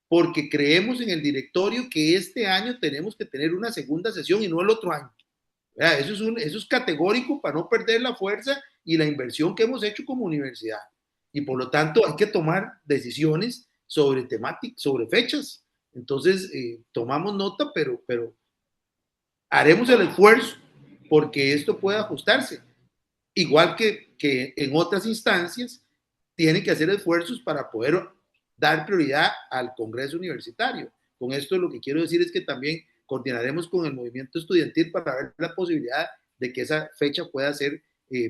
porque creemos en el directorio que este año tenemos que tener una segunda sesión y no el otro año. Eso es categórico para no perder la fuerza y la inversión que hemos hecho como universidad. Y por lo tanto hay que tomar decisiones sobre temáticas, sobre fechas. Entonces, tomamos nota, pero haremos el esfuerzo porque esto pueda ajustarse. Igual que en otras instancias, tienen que hacer esfuerzos para poder dar prioridad al Congreso Universitario. Con esto lo que quiero decir es que también coordinaremos con el movimiento estudiantil para ver la posibilidad de que esa fecha pueda ser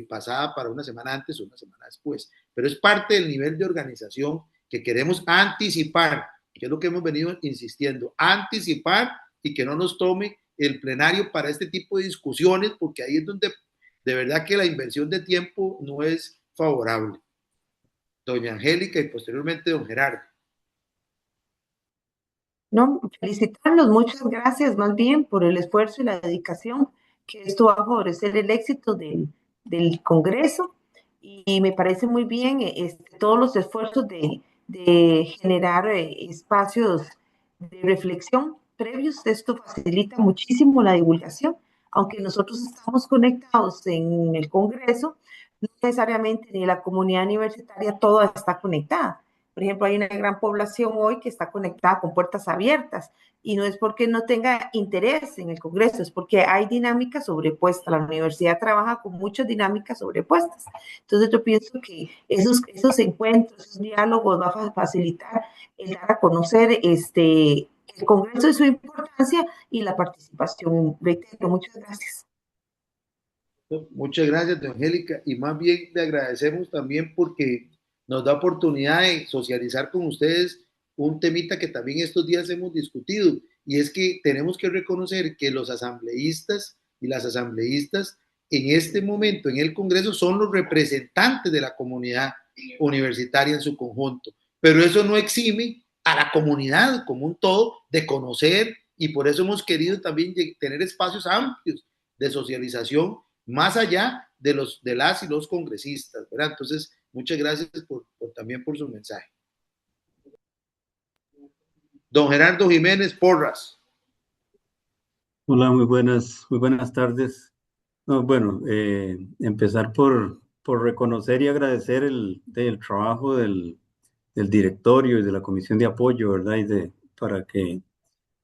pasada para una semana antes o una semana después. Pero es parte del nivel de organización que queremos anticipar, que es lo que hemos venido insistiendo, anticipar y que no nos tome el plenario para este tipo de discusiones, porque ahí es donde de verdad que la inversión de tiempo no es favorable. Doña Angélica y posteriormente don Gerardo. No, felicitarlos, muchas gracias más bien por el esfuerzo y la dedicación, que esto va a favorecer el éxito del Congreso, y me parece muy bien todos los esfuerzos de generar espacios de reflexión previos. Esto facilita muchísimo la divulgación, aunque nosotros estamos conectados en el Congreso, no necesariamente ni la comunidad universitaria toda está conectada. Por ejemplo, hay una gran población hoy que está conectada con puertas abiertas, y no es porque no tenga interés en el Congreso, es porque hay dinámicas sobrepuestas. La universidad trabaja con muchas dinámicas sobrepuestas. Entonces yo pienso que esos encuentros, esos diálogos va a facilitar el dar a conocer el Congreso y su importancia y la participación. Reitero, muchas gracias. Muchas gracias, doña Angélica, y más bien le agradecemos también porque nos da oportunidad de socializar con ustedes un temita que también estos días hemos discutido, y es que tenemos que reconocer que los asambleístas y las asambleístas en este momento en el Congreso son los representantes de la comunidad universitaria en su conjunto, pero eso no exime a la comunidad como un todo de conocer, y por eso hemos querido también tener espacios amplios de socialización más allá de las y los congresistas, ¿verdad? Entonces, muchas gracias también por su mensaje. Don Gerardo Jiménez Porras. Hola, muy buenas tardes. No, bueno, empezar por reconocer y agradecer el trabajo del directorio y de la comisión de apoyo, ¿verdad? Para que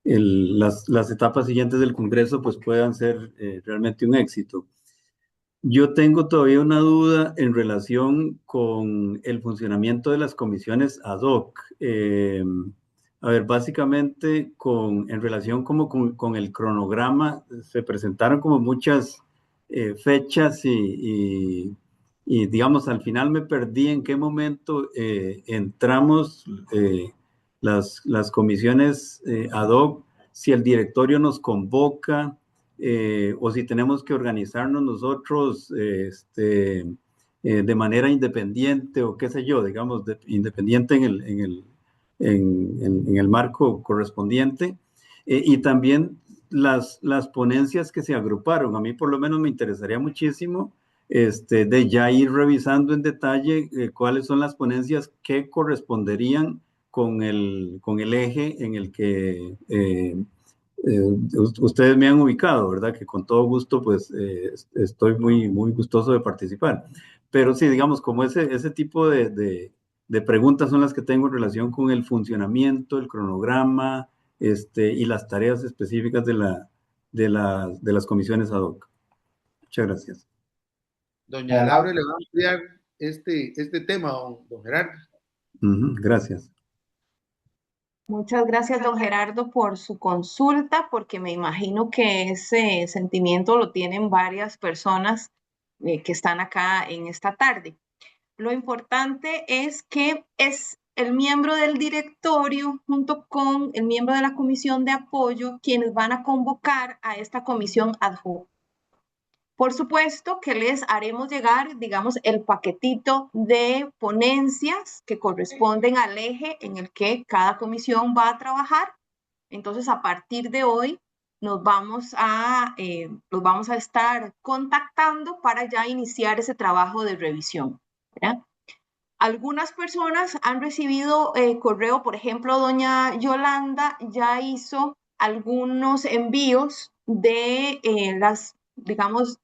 las etapas siguientes del Congreso pues puedan ser realmente un éxito. Yo tengo todavía una duda en relación con el funcionamiento de las comisiones ad hoc. A ver, básicamente en relación como con el cronograma, se presentaron como muchas fechas y, digamos, al final me perdí en qué momento entramos las comisiones ad hoc, si el directorio nos convoca o si tenemos que organizarnos nosotros de manera independiente o qué sé yo, digamos, independiente en el marco correspondiente. Y también las ponencias que se agruparon. A mí por lo menos me interesaría muchísimo de ya ir revisando en detalle cuáles son las ponencias que corresponderían con el eje en el que ustedes me han ubicado, ¿verdad? Que con todo gusto, pues, estoy muy gustoso de participar. Pero sí, digamos, como ese tipo de preguntas son las que tengo en relación con el funcionamiento, el cronograma, y las tareas específicas de las comisiones ad hoc. Muchas gracias. Doña Laura le va a ampliar este tema, don Gerardo. Gracias. Muchas gracias, don Gerardo, por su consulta, porque me imagino que ese sentimiento lo tienen varias personas que están acá en esta tarde. Lo importante es que es el miembro del directorio junto con el miembro de la comisión de apoyo quienes van a convocar a esta comisión ad hoc. Por supuesto que les haremos llegar, digamos, el paquetito de ponencias que corresponden al eje en el que cada comisión va a trabajar. Entonces, a partir de hoy, los vamos a estar contactando para ya iniciar ese trabajo de revisión, ¿verdad? Algunas personas han recibido correo, por ejemplo, doña Yolanda ya hizo algunos envíos de digamos,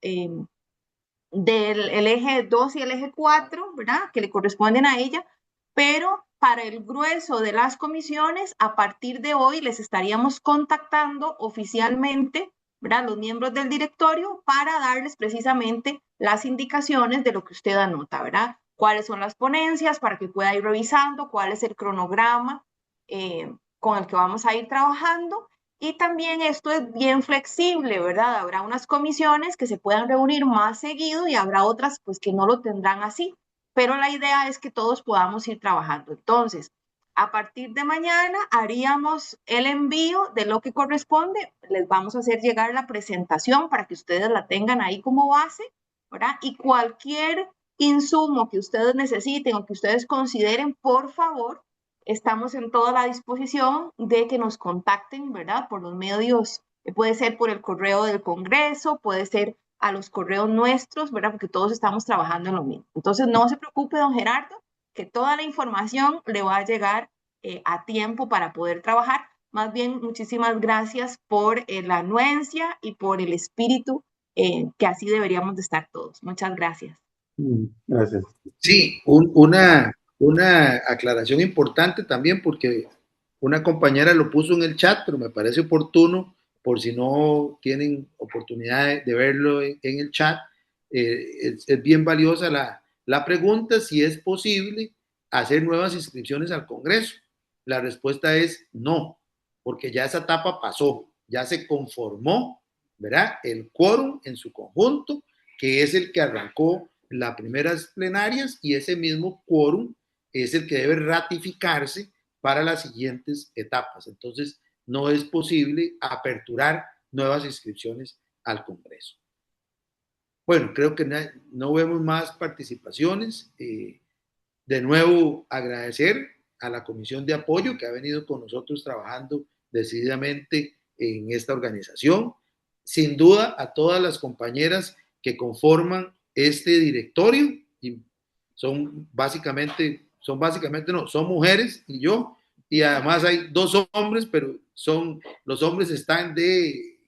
del eje 2 y el eje 4, ¿verdad? Que le corresponden a ella, pero para el grueso de las comisiones, a partir de hoy les estaríamos contactando oficialmente, ¿verdad? Los miembros del directorio para darles precisamente las indicaciones de lo que usted anota, ¿verdad? Cuáles son las ponencias para que pueda ir revisando, cuál es el cronograma con el que vamos a ir trabajando. Y también esto es bien flexible, ¿verdad? Habrá unas comisiones que se puedan reunir más seguido y habrá otras pues que no lo tendrán así, pero la idea es que todos podamos ir trabajando. Entonces, a partir de mañana haríamos el envío de lo que corresponde, les vamos a hacer llegar la presentación para que ustedes la tengan ahí como base, ¿verdad? Y cualquier insumo que ustedes necesiten o que ustedes consideren, por favor, estamos en toda la disposición de que nos contacten, ¿verdad? Por los medios, puede ser por el correo del Congreso, puede ser a los correos nuestros, ¿verdad? Porque todos estamos trabajando en lo mismo. Entonces, no se preocupe, don Gerardo, que toda la información le va a llegar a tiempo para poder trabajar. Más bien, muchísimas gracias por la anuencia y por el espíritu que así deberíamos de estar todos. Muchas gracias. Gracias. Sí, una aclaración importante también, porque una compañera lo puso en el chat, pero me parece oportuno, por si no tienen oportunidad de verlo en el chat, es bien valiosa la pregunta si es posible hacer nuevas inscripciones al Congreso. La respuesta es no. porque ya esa etapa pasó, ya se conformó, ¿verdad? El quórum en su conjunto, que es el que arrancó las primeras plenarias, y ese mismo quórum es el que debe ratificarse para las siguientes etapas. Entonces, no es posible aperturar nuevas inscripciones al Congreso. Bueno, creo que no vemos más participaciones. De nuevo, agradecer a la Comisión de Apoyo que ha venido con nosotros trabajando decididamente en esta organización. Sin duda, a todas las compañeras que conforman este directorio, y son básicamente no, son mujeres y yo, y además hay 2 hombres, pero los hombres están de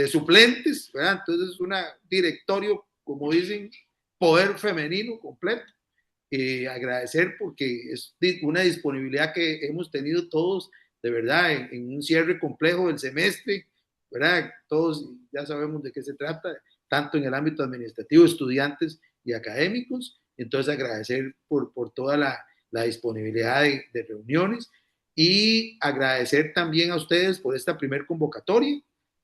suplentes, ¿verdad? Entonces es un directorio, como dicen, poder femenino completo. Agradecer porque es una disponibilidad que hemos tenido todos, de verdad, en un cierre complejo del semestre, ¿verdad? Todos ya sabemos de qué se trata, tanto en el ámbito administrativo, estudiantes y académicos. Entonces, agradecer por toda la disponibilidad de reuniones, y agradecer también a ustedes por esta primer convocatoria,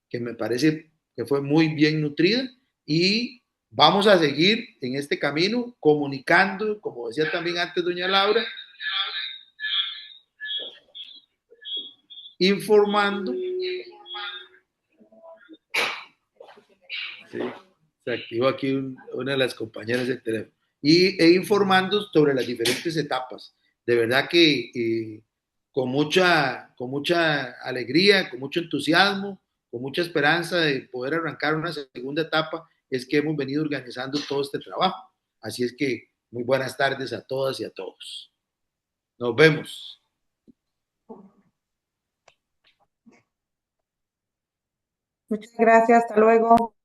que me parece que fue muy bien nutrida, y vamos a seguir en este camino comunicando, como decía también antes doña Laura, informando. Sí, se activó aquí una de las compañeras del teléfono. E informando sobre las diferentes etapas. De verdad que con mucha alegría, con mucho entusiasmo, con mucha esperanza de poder arrancar una segunda etapa, es que hemos venido organizando todo este trabajo. Así es que muy buenas tardes a todas y a todos. Nos vemos. Muchas gracias, hasta luego.